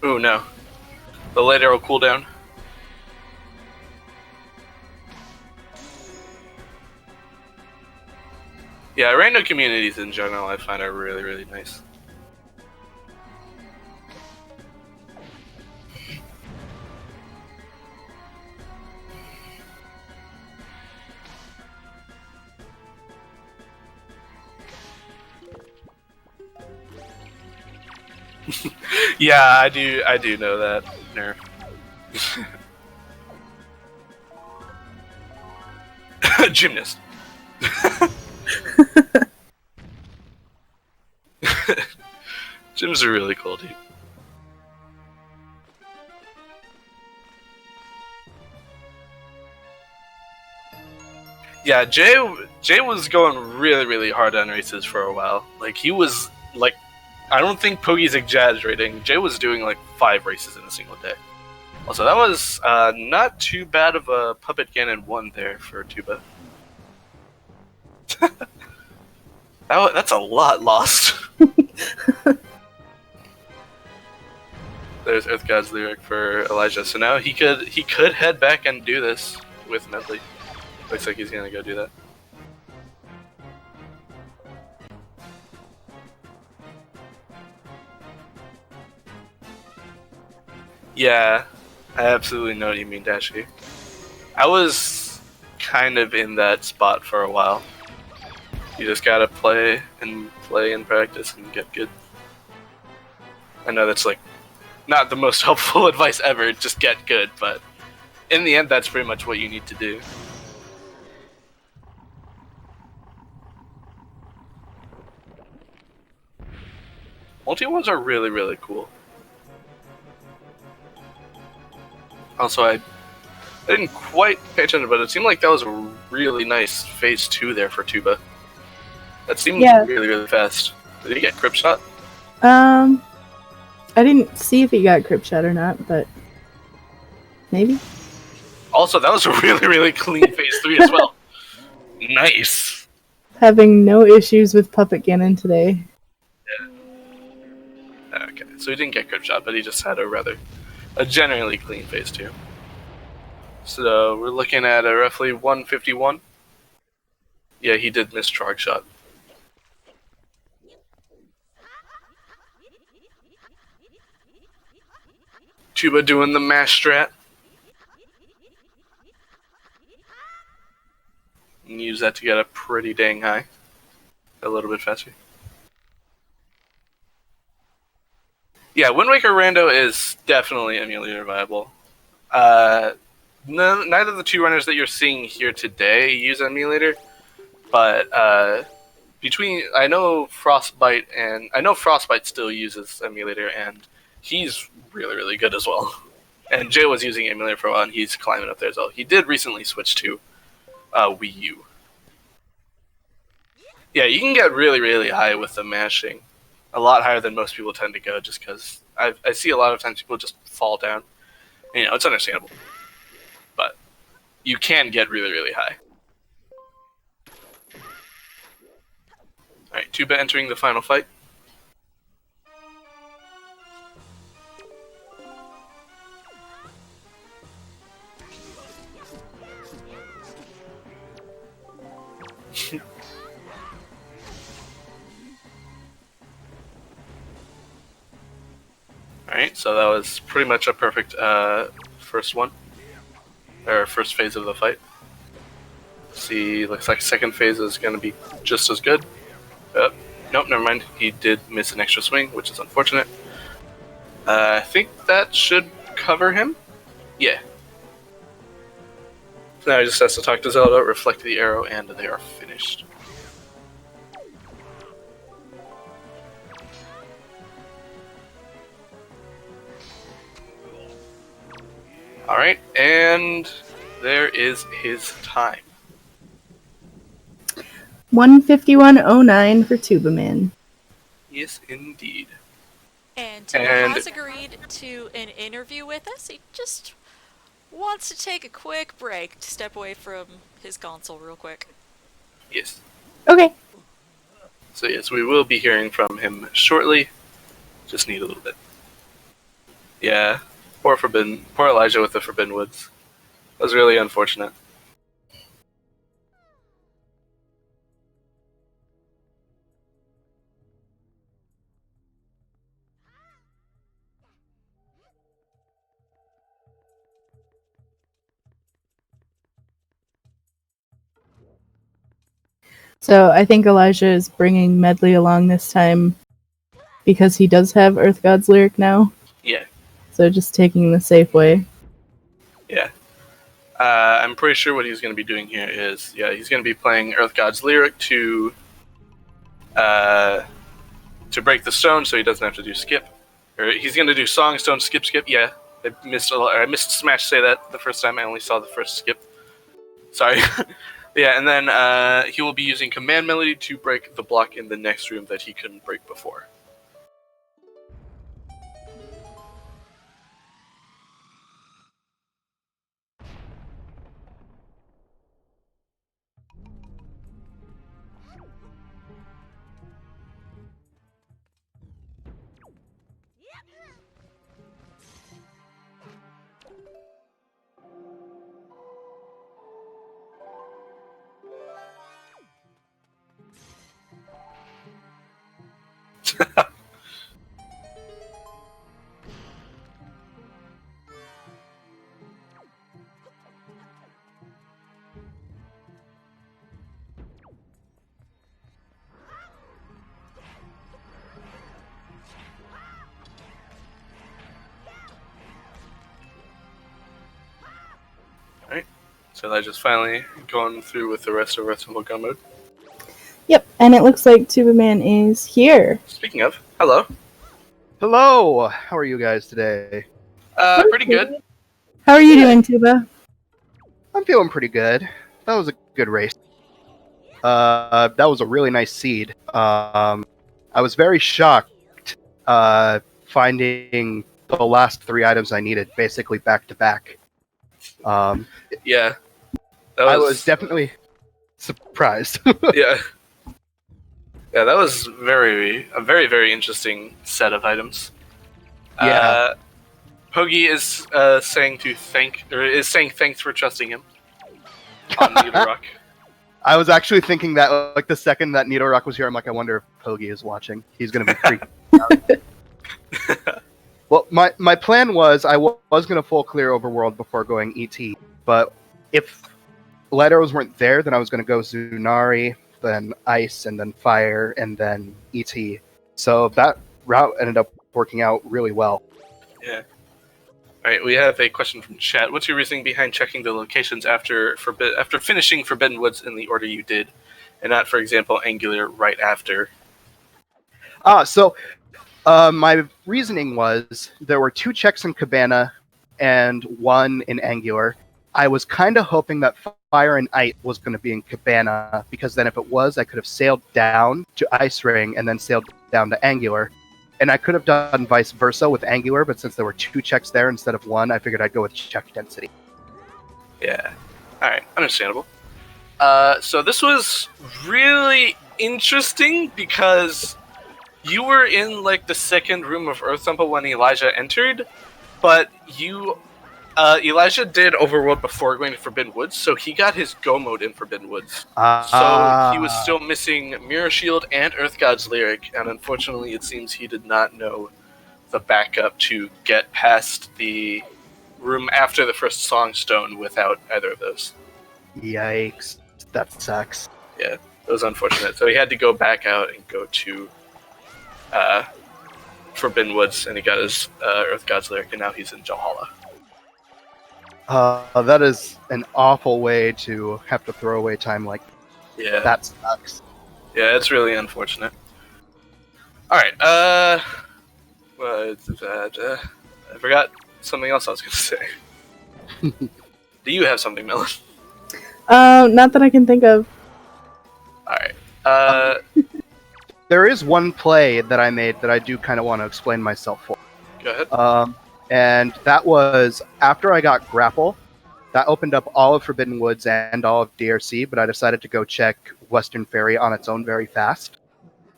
Ooh, no. The light arrow cooldown. Yeah, random communities in general I find are really, really nice. Yeah, I do know that, Nerf. Gymnast. Gyms are really cool, dude. Yeah, Jay was going really, really hard on races for a while. Like, he was, like, I don't think Pogi's exaggerating. Jay was doing, like, 5 races in a single day. Also, that was not too bad of a Puppet Cannon 1 there for Tuba. That's a lot lost. There's Earth God's lyric for Elijah. So now he could head back and do this with Medley. Looks like he's gonna go do that. Yeah, I absolutely know what you mean, Dashi. I was kind of in that spot for a while. You just gotta play and practice and get good. I know that's like not the most helpful advice ever, just get good, but in the end that's pretty much what you need to do. Multi-ones are really, really cool. Also, I didn't quite pay attention, but it seemed like that was a really nice phase 2 there for Tuba. That seemed really, really fast. Did he get Crypt Shot? I didn't see if he got Crypt Shot or not, but maybe. Also, that was a really, really clean phase 3 as well. Nice. Having no issues with Puppet Cannon today. Yeah. Okay, so he didn't get Crypt Shot, but he just had a generally clean phase 2. So we're looking at a roughly 151. Yeah, he did miss Trog Shot. Tuba doing the mash strat. And use that to get up pretty dang high. A little bit faster. Yeah, Wind Waker Rando is definitely emulator viable. Neither of the 2 runners that you're seeing here today use emulator, but I know Frostbite still uses emulator, and he's really, really good as well. And Jay was using emulator for a while, and he's climbing up there as well. He did recently switch to Wii U. Yeah, you can get really, really high with the mashing. A lot higher than most people tend to go, just because I see a lot of times people just fall down. You know, it's understandable. But you can get really, really high. Alright, Tuba entering the final fight. Alright, so that was pretty much a perfect first one. Or first phase of the fight. See, looks like second phase is going to be just as good. Nope, never mind. He did miss an extra swing, which is unfortunate. I think that should cover him. Yeah. So now he just has to talk to Zelda, reflect the arrow, and they are finished. Alright, and there is his time. 151.09 for Tubamann. Yes, indeed. And Tuba has agreed to an interview with us. He just wants to take a quick break to step away from his console real quick. Yes. Okay. So yes, we will be hearing from him shortly. Just need a little bit. Yeah, poor Elijah with the Forbidden Woods. That was really unfortunate. So I think Elijah is bringing Medley along this time because he does have Earth God's Lyric now. Yeah. So just taking the safe way. Yeah. I'm pretty sure what he's going to be doing here is, he's going to be playing Earth God's Lyric to break the stone, so he doesn't have to do skip. Or he's going to do song, stone, skip, skip. Yeah, I missed Smash say that the first time. I only saw the first skip. Sorry. Yeah, and then he will be using Command Melody to break the block in the next room that he couldn't break before. Alright, so Elijah's finally going through with the rest of Earth Temple Gun mode. Yep, and it looks like Tubamann is here. Speaking of, hello. Hello! How are you guys today? Pretty good. How are you doing, Tuba? I'm feeling pretty good. That was a good race. That was a really nice seed. I was very shocked finding the last 3 items I needed basically back to back. Yeah. I was definitely surprised. Yeah. Yeah, that was a very, very interesting set of items. Yeah. Hoagie is saying thanks for trusting him on Needle Rock. I was actually thinking that, like, the second that Needle Rock was here, I'm like, I wonder if Hoagie is watching. He's going to be freaked out. Well, my plan was I was going to full clear Overworld before going ET, but if light arrows weren't there, then I was going to go Zunari, then Ice, and then Fire, and then ET. So that route ended up working out really well. Yeah. Alright, we have a question from chat. What's your reasoning behind checking the locations after finishing Forbidden Woods in the order you did, and not, for example, Angular right after? My reasoning was there were 2 checks in Cabana and 1 in Angular. I was kind of hoping that Fire and Ice was going to be in Cabana, because then if it was, I could have sailed down to Ice Ring and then sailed down to Angular. And I could have done vice versa with Angular, but since there were 2 checks there instead of 1, I figured I'd go with check density. Yeah. Alright, understandable. So this was really interesting because you were in, like, the second room of Earth Temple when Elijah entered, but Elijah did Overworld before going to Forbidden Woods, so he got his Go mode in Forbidden Woods. So he was still missing Mirror Shield and Earth God's Lyric, and unfortunately it seems he did not know the backup to get past the room after the first song stone without either of those. Yikes. That sucks. Yeah, it was unfortunate. So he had to go back out and go to Forbidden Woods, and he got his Earth God's Lyric, and now he's in Valhalla. That is an awful way to have to throw away time like Yeah. that. Sucks. Yeah, it's really unfortunate. Alright, I forgot something else I was going to say. Do you have something, Miller? Not that I can think of. Alright. There is one play that I made that I do kind of want to explain myself for. Go ahead. And that was after I got Grapple. That opened up all of Forbidden Woods and all of DRC, but I decided to go check Western Ferry on its own very fast.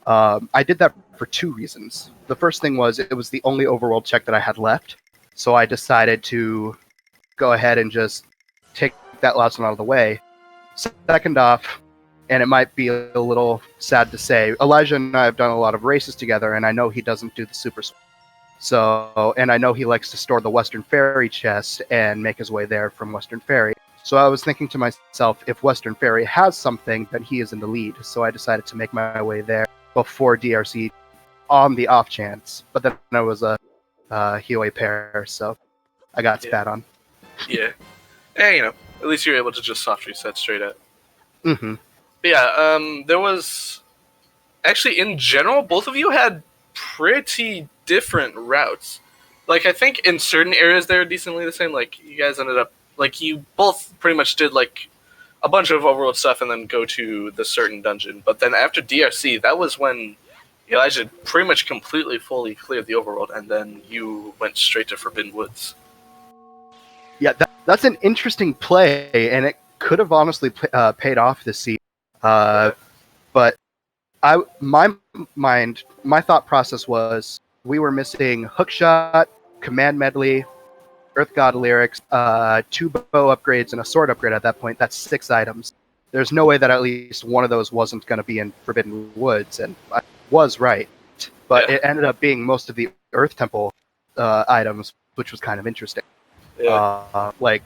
I did that for two reasons. The first thing was it was the only overworld check that I had left, so I decided to go ahead and just take that last one out of the way. Second off, and it might be a little sad to say, Elijah and I have done a lot of races together, and I know he doesn't do the super swim. So, and I know he likes to store the Western Ferry chest and make his way there from Western Ferry. So I was thinking to myself, if Western Ferry has something, then he is in the lead. So I decided to make my way there before DRC on the off chance. But then I was a HOA pair, so I got spat on. Yeah. Hey, at least you're able to just soft reset straight up. Mm-hmm. But yeah, there was... Actually, in general, both of you had pretty different routes. Like, I think in certain areas they were decently the same. Like, you guys ended up... Like, you both pretty much did, like, a bunch of overworld stuff and then go to the certain dungeon. But then after DRC, that was when Elijah pretty much completely, fully cleared the overworld, and then you went straight to Forbidden Woods. Yeah, that's an interesting play, and it could have honestly paid off this season. But my thought process was we were missing Hookshot, Command Medley, Earth God Lyrics, 2 bow upgrades, and a sword upgrade at that point. That's 6 items. There's no way that at least one of those wasn't going to be in Forbidden Woods, and I was right. But It ended up being most of the Earth Temple items, which was kind of interesting. Yeah. Like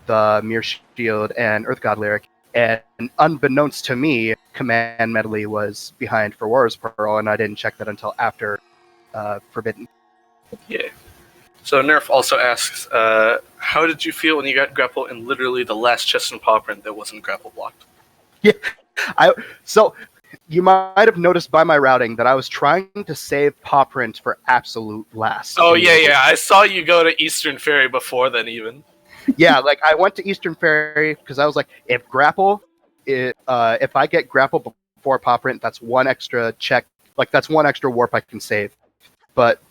the Mirror Shield and Earth God Lyric. And unbeknownst to me, Command Medley was behind for Warrior's Pearl, and I didn't check that until after Forbidden. Yeah. So Nerf also asks, how did you feel when you got grapple in literally the last chest and paw print that wasn't grapple blocked? Yeah, so you might have noticed by my routing that I was trying to save paw print for absolute last. Oh yeah, I saw you go to Eastern Ferry before then even. Yeah, like I went to Eastern Ferry because I was like, if I get grapple before paw print, that's one extra check. Like that's one extra warp I can save. But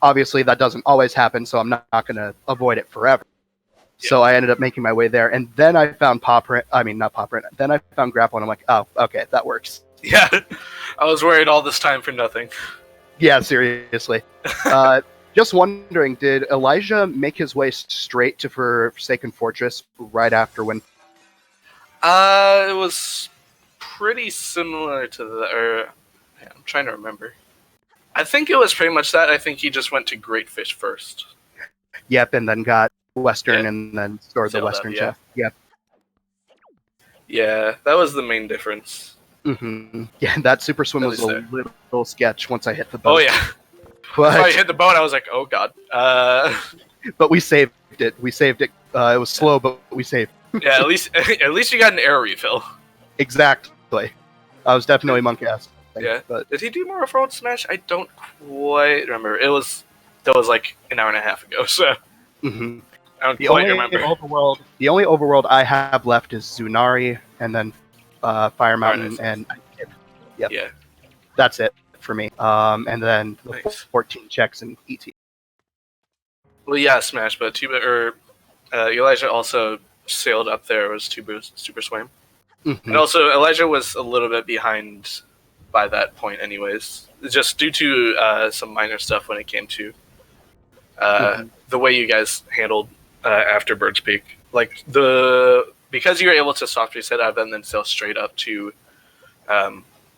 obviously that doesn't always happen, so I'm not going to avoid it forever. Yeah. So I ended up making my way there, and then I found Then I found grapple, and I'm like, oh, okay, that works. Yeah, I was worried all this time for nothing. Yeah, seriously. Just wondering, did Elijah make his way straight to Forsaken Fortress right after when? It was pretty similar to I'm trying to remember. I think it was pretty much that. I think he just went to Great Fish first. Yep, and then got Western and then stored the Western chest. Yep. Yeah, that was the main difference. Mm-hmm. Yeah, that super swim was a little sketch once I hit the boat. Oh yeah. But I hit the boat, I was like, oh god. But we saved it. It was slow, but we saved. Yeah, at least you got an arrow refill. Exactly. I was definitely monk-ass. Yeah. But did he do more off-road smash? I don't quite remember. That was like an hour and a half ago, so mm-hmm. I don't quite remember. The only overworld I have left is Zunari, and then Fire Mountain, and yep. Yeah. That's it for me. And then the 14 checks in ET. Well, yeah, Smash, but Elijah also sailed up there. It was Super Swim. Mm-hmm. And also, Elijah was a little bit behind by that point anyways. Just due to some minor stuff when it came to the way you guys handled after Bird's Peak. Like, because you were able to soft reset out of that and then sail straight up to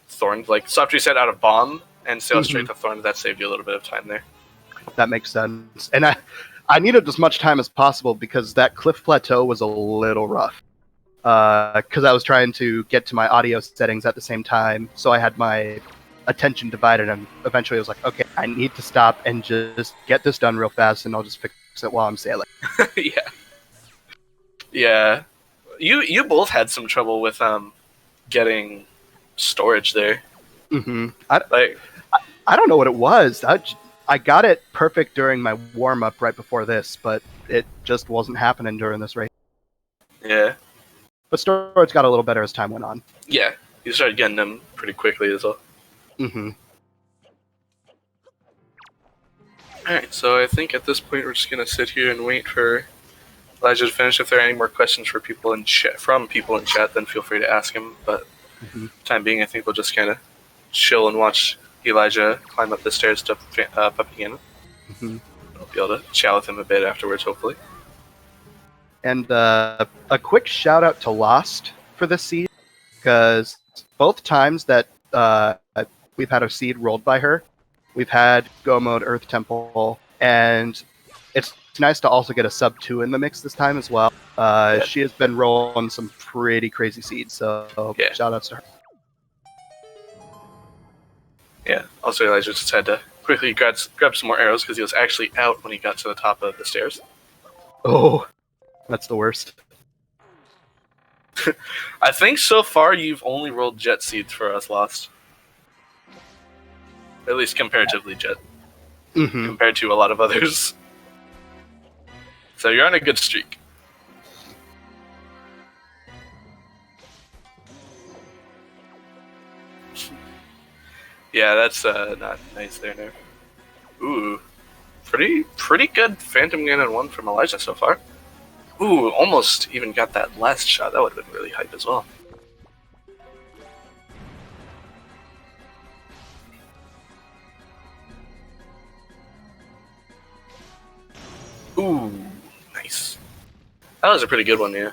Thorn. Like, soft reset out of Bomb and sail straight to Thorn. That saved you a little bit of time there. That makes sense. And I needed as much time as possible because that cliff plateau was a little rough. Because I was trying to get to my audio settings at the same time, so I had my attention divided, and eventually I was like, okay, I need to stop and just get this done real fast, and I'll just fix it while I'm sailing. Yeah. You both had some trouble with getting storage there. Mm-hmm. I don't know what it was. I got it perfect during my warm-up right before this, but it just wasn't happening during this race. Yeah. But storage got a little better as time went on. Yeah, you started getting them pretty quickly as well. Mm-hmm. Alright, so I think at this point we're just going to sit here and wait for Elijah to finish. If there are any more questions for people in chat, then feel free to ask him. But for the time being, I think we'll just kind of chill and watch Elijah climb up the stairs to Puppy Gannon. I'll be able to chat with him a bit afterwards, hopefully. And a quick shout out to Lost for this seed, because both times that we've had a seed rolled by her, we've had Go Mode Earth Temple, and it's nice to also get a sub 2 in the mix this time as well. She has been rolling some pretty crazy seeds, so shout outs to her. Yeah, also Elijah just had to quickly grab some more arrows because he was actually out when he got to the top of the stairs. Oh, that's the worst. I think so far you've only rolled jet seeds for us, Lost. At least comparatively jet. Compared to a lot of others. So you're on a good streak. Yeah, that's not nice there, no. Ooh. Pretty good Phantom Ganon 1 from Elijah so far. Ooh, almost even got that last shot. That would have been really hype as well. Ooh, nice. That was a pretty good one, yeah.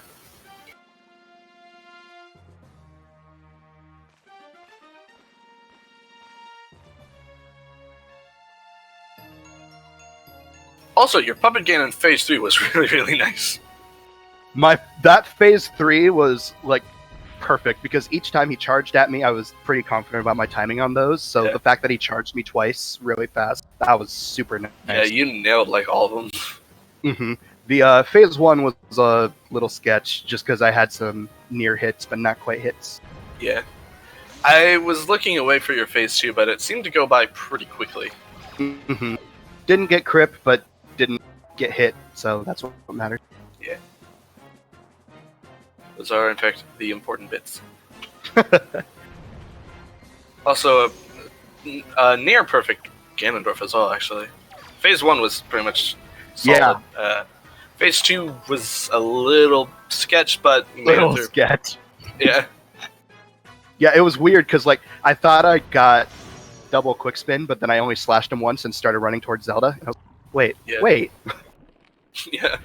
Also, your Puppet Ganon in Phase 3 was really, really nice. That Phase 3 was, like, perfect, because each time he charged at me, I was pretty confident about my timing on those, so the fact that he charged me twice really fast, that was super nice. Yeah, you nailed, like, all of them. The Phase 1 was a little sketch, just because I had some near hits, but not quite hits. Yeah. I was looking away for your Phase 2, but it seemed to go by pretty quickly. Didn't get crip, but didn't get hit, so that's what matters. Yeah. Those are, in fact, the important bits. Also, a near perfect Ganondorf as well, actually. Phase 1 was pretty much solid. Yeah. Phase 2 was a little sketch, but... Little sketch. Yeah. Yeah, it was weird, because, like, I thought I got double quick spin, but then I only slashed him once and started running towards Zelda. And I was like, wait. Yeah.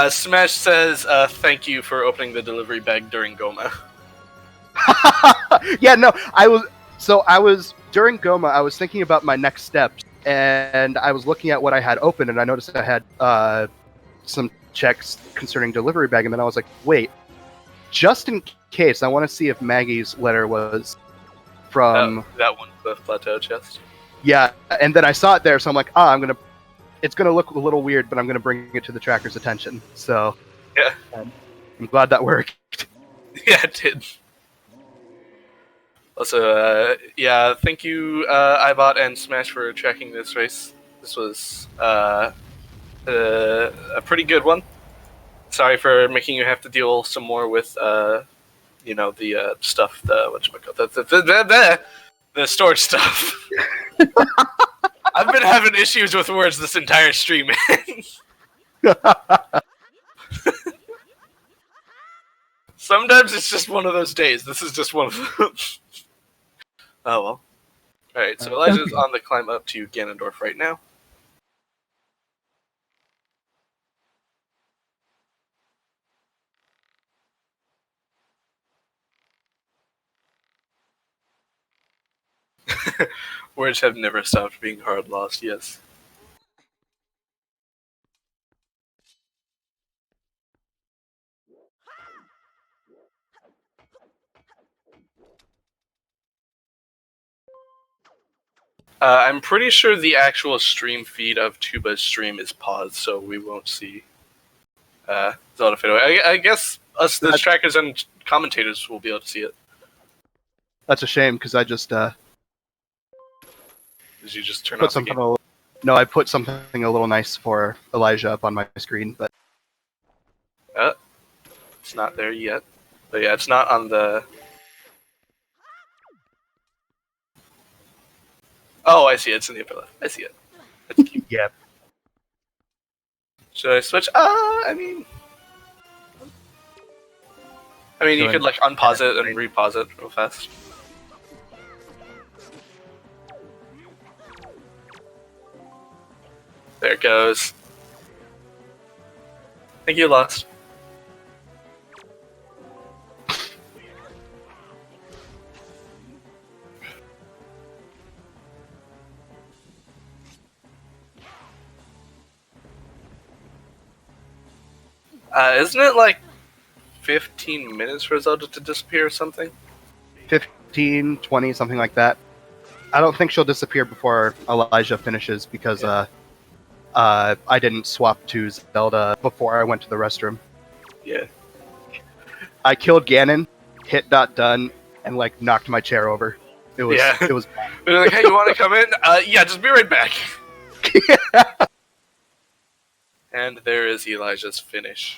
Smash says, thank you for opening the delivery bag during Goma. Yeah, no, I was, during Goma, I was thinking about my next steps, and I was looking at what I had open, and I noticed I had, some checks concerning delivery bag, and then I was like, wait, just in case, I want to see if Maggie's letter was from... that one, the plateau chest? Yeah, and then I saw it there, so I'm like, it's gonna look a little weird, but I'm gonna bring it to the tracker's attention, so... Yeah. I'm glad that worked. Yeah, it did. Also, yeah, thank you, iBot and Smash, for tracking this race. This was, a pretty good one. Sorry for making you have to deal some more with, you know, the stuff, the storage stuff. I've been having issues with words this entire stream, man. Sometimes it's just one of those days. This is just one of them. Oh well. Alright, so Elijah's on the climb up to Ganondorf right now. Words have never stopped being hard lost, yes. I'm pretty sure the actual stream feed of Tuba's stream is paused, so we won't see Zelda fade away. I guess us, the trackers and commentators, will be able to see it. That's a shame because I just Did you just turn put off the something. game? No, I put something a little nice for Elijah up on my screen, but It's not there yet. But yeah, it's not on the... Oh, I see it. It's in the upper left. I see it. That's cute. yeah. Should I switch? I mean, you could like unpause it and repause it real fast. There it goes. I think you lost. Isn't it like 15 minutes for Zelda to disappear or something? 15, 20, something like that. I don't think she'll disappear before Elijah finishes because I didn't swap to Zelda before I went to the restroom. Yeah. I killed Ganon, hit done, and like knocked my chair over. It was Yeah. it was They're like, hey, you want to come in? Yeah, just be right back. And there is Elijah's finish.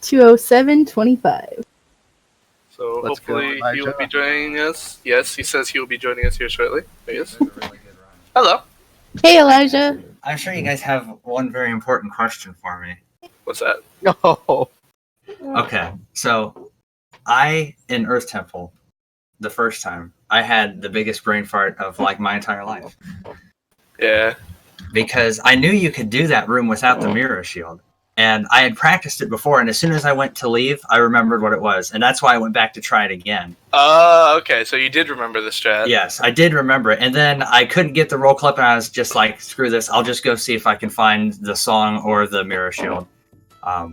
207.25. So Let's go, hopefully he will Elijah. be joining us. Yes, he says he will be joining us here shortly. There he is. Hello. Hey, Elijah. I'm sure you guys have one very important question for me. What's that? no. Okay, so in Earth Temple, the first time, I had the biggest brain fart of like my entire life. Yeah. Because I knew you could do that room without the mirror shield. And I had practiced it before, and as soon as I went to leave, I remembered what it was. And that's why I went back to try it again. Okay, so you did remember the strat. Yes, I did remember it. And then I couldn't get the roll clip, and I was just like, screw this. I'll just go see if I can find the song or the mirror shield. Yeah.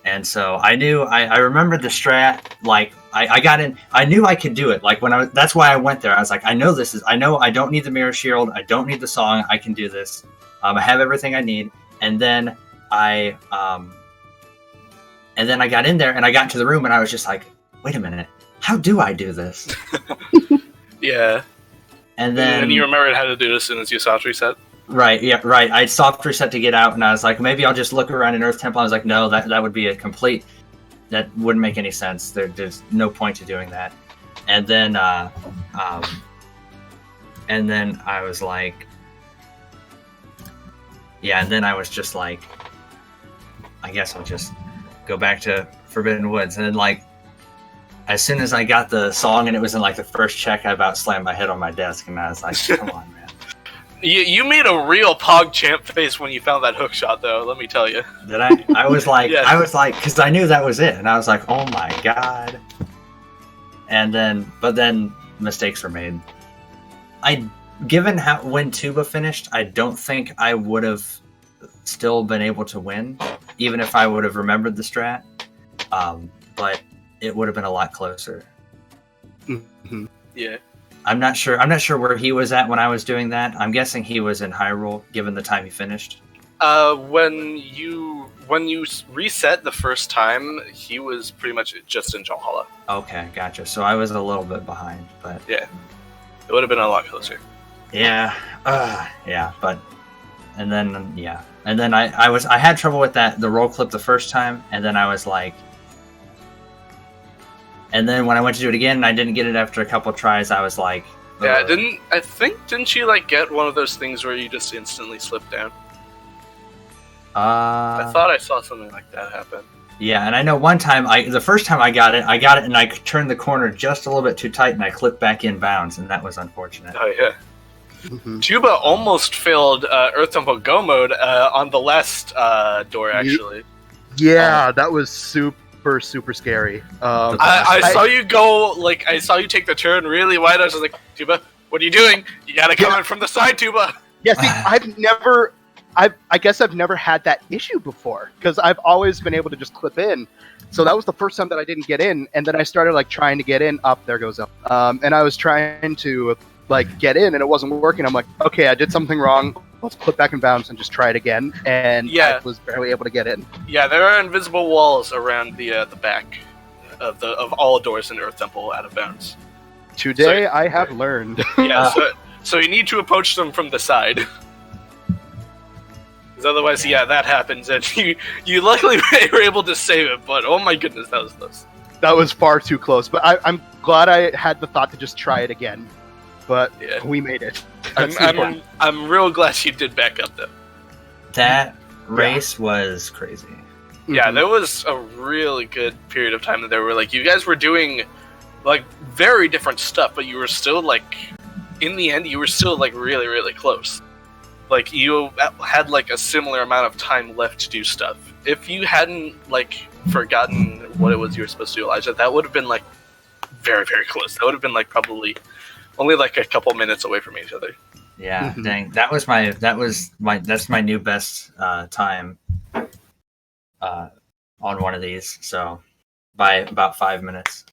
And so I knew, I remembered the strat, like, I got in, I knew I could do it. Like, that's why I went there. I was like, I know I don't need the mirror shield. I don't need the song. I can do this. I have everything I need. And then I got in there and I got into the room and I was just like, wait a minute, how do I do this? Yeah. And then you remembered how to do it as soon as you soft reset? Right, yeah, right. I soft reset to get out and I was like, maybe I'll just look around in Earth Temple. I was like, no, that would be that wouldn't make any sense. There's no point to doing that. And then I was like, yeah, and then I was just like, I guess I'll just go back to Forbidden Woods. And then, like, as soon as I got the song and it was in, like, the first check, I about slammed my head on my desk. And I was like, come on, man. You made a real Pog champ face when you found that hook shot, though, let me tell you. Did I? I was like, Yes. because I knew that was it. And I was like, oh, my God. But then mistakes were made. Given when Tuba finished, I don't think I would have still been able to win, even if I would have remembered the strat. But it would have been a lot closer. Mhm. Yeah. I'm not sure where he was at when I was doing that. I'm guessing he was in Hyrule, given the time he finished. When you reset the first time, he was pretty much just in Valhalla. Okay, gotcha. So I was a little bit behind, but Yeah. It would have been a lot closer. yeah, but and then I had trouble with the roll clip the first time, and then I was like, and then when I went to do it again and I didn't get it after a couple tries, I was like, Yeah, ugh. didn't you like get one of those things where you just instantly slip down? I thought I saw something like that happen. Yeah, and I know one time the first time I got it and I turned the corner just a little bit too tight and I clipped back in bounds, and that was unfortunate. Oh yeah. Mhm. Tuba almost failed Earth Temple Go mode on the last door, actually. Yeah, that was super scary. I saw you go, I saw you take the turn really wide. I was just like, Tuba, What are you doing? You gotta come in from the side, Tuba. Yeah, see, I guess I've never had that issue before because I've always been able to just clip in. So that was the first time that I didn't get in, and then I started like trying to get in. Up there goes up, and I was trying to like get in, and it wasn't working. I'm like, okay, I did something wrong. Let's clip back and bounce and just try it again. And I was barely able to get in. Yeah, there are invisible walls around the back of all doors in Earth Temple out of bounds. Today I have learned. Yeah, so you need to approach them from the side. Because otherwise, that happens, and you luckily were able to save it, but oh my goodness, that was close. That was far too close, but I'm glad I had the thought to just try it again. But we made it. I'm real glad you did back up, though. That race was crazy. Yeah, there was a really good period of time that there were, like, you guys were doing, like, very different stuff, but you were still, like, in the end, you were still, like, really, really close. Like, you had, like, a similar amount of time left to do stuff. If you hadn't, like, forgotten what it was you were supposed to do, Elijah, that would have been, like, very, very close. That would have been, like, probably only, like, a couple minutes away from each other. Yeah, dang. That's my new best time on one of these, so by about 5 minutes.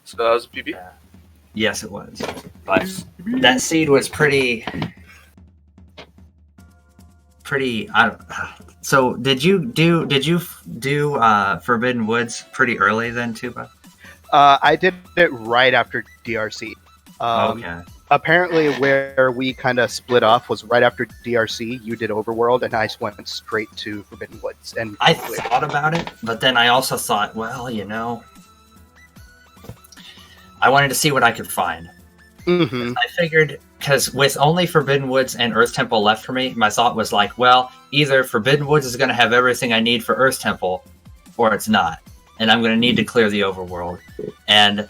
So that was a PB? Yes, it was. But that seed was pretty. So did you do Forbidden Woods pretty early then, Tuba? I did it right after DRC. Okay. Apparently, where we kind of split off was right after DRC. You did Overworld, and I went straight to Forbidden Woods. And I thought about it, but then I also thought, well, I wanted to see what I could find. Mm-hmm. I figured, because with only Forbidden Woods and Earth Temple left for me, my thought was like, well, either Forbidden Woods is going to have everything I need for Earth Temple, or it's not. And I'm going to need to clear the overworld. And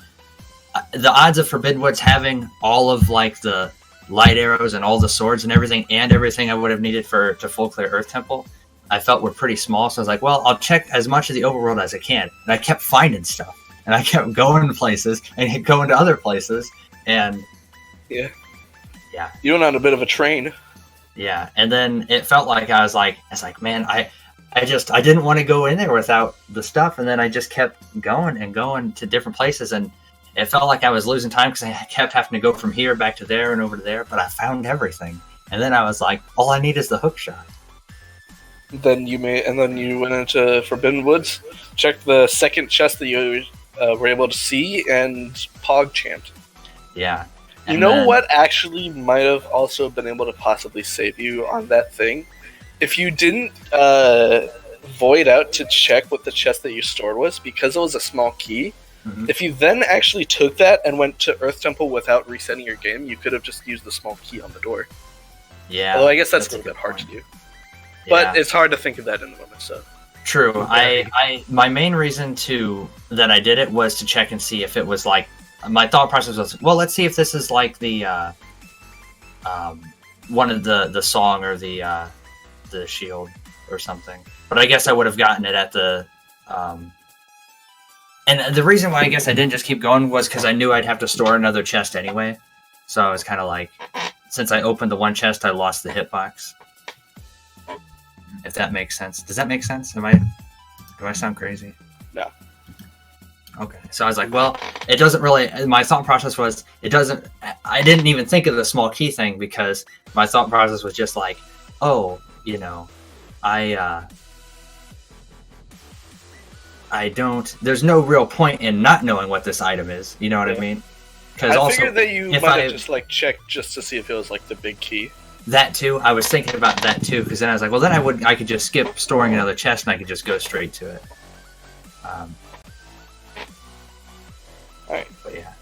the odds of Forbidden Woods having all of, like, the light arrows and all the swords and everything I would have needed to full clear Earth Temple, I felt were pretty small. So I was like, well, I'll check as much of the overworld as I can. And I kept finding stuff. And I kept going to places and going to other places. And yeah, you went on a bit of a train. Yeah, and then it felt like I was like, man, I didn't want to go in there without the stuff, and then I just kept going and going to different places, and it felt like I was losing time because I kept having to go from here back to there and over to there, but I found everything, and then I was like, all I need is the hook shot. Then you went into Forbidden Woods, checked the second chest that you were able to see, and PogChamped. Yeah. You know what actually might have also been able to possibly save you on that thing? If you didn't void out to check what the chest that you stored was, because it was a small key, if you then actually took that and went to Earth Temple without resetting your game, you could have just used the small key on the door. Yeah. Although I guess that's a little bit hard to do. But it's hard to think of that in the moment, so. True. My main reason that I did it was to check and see if it was like, my thought process was, well, let's see if this is like the one of the song or the shield or something. But I guess I would have gotten it at the and the reason why I guess I didn't just keep going was because I knew I'd have to store another chest anyway. So I was kind of like, since I opened the one chest, I lost the hitbox. If that makes sense. Does that make sense? Do I sound crazy? No. Okay, so I was like, well, it doesn't really, my thought process was, I didn't even think of the small key thing because my thought process was just like, oh, there's no real point in not knowing what this item is, you know what I mean? Because I figured that you might have just like checked just to see if it was like the big key. That too, I was thinking about that too, because then I was like, well, then I could just skip storing another chest and I could just go straight to it. Alright. But yeah.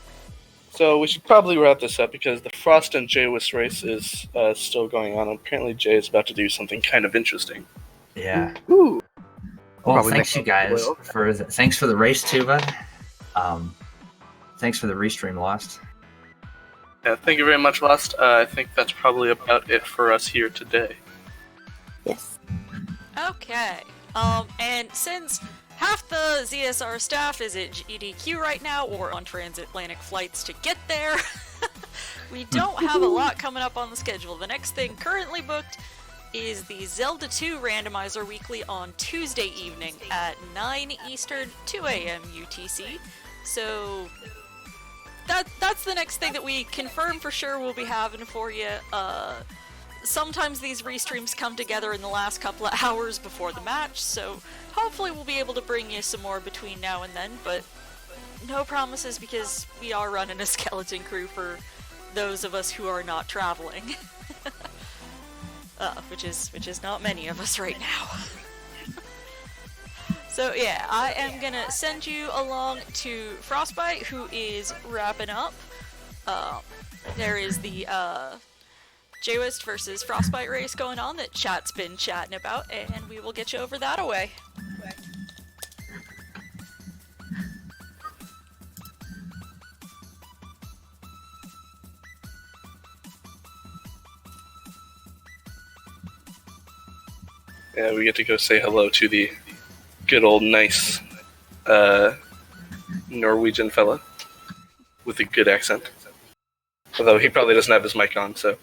So we should probably wrap this up because the Frost and Jaywist race is still going on. Apparently Jay is about to do something kind of interesting. Yeah. Ooh. Well, thanks you guys thanks for the race, Tuba. Thanks for the restream, Lost. Yeah, thank you very much, Lost. I think that's probably about it for us here today. Yes. Okay. And since half the ZSR staff is at GDQ right now or on transatlantic flights to get there, we don't have a lot coming up on the schedule. The next thing currently booked is the Zelda 2 Randomizer Weekly on Tuesday evening at 9 Eastern, 2 a.m. UTC. So that's the next thing that we confirm for sure we'll be having for you. Sometimes these restreams come together in the last couple of hours before the match, so hopefully we'll be able to bring you some more between now and then, but no promises because we are running a skeleton crew for those of us who are not traveling. Which is not many of us right now. So yeah, I am gonna send you along to Frostbite, who is wrapping up. There is the J-West versus Frostbite race going on that chat's been chatting about, and we will get you over that away. Yeah, we get to go say hello to the good old nice Norwegian fella with a good accent. Although he probably doesn't have his mic on, so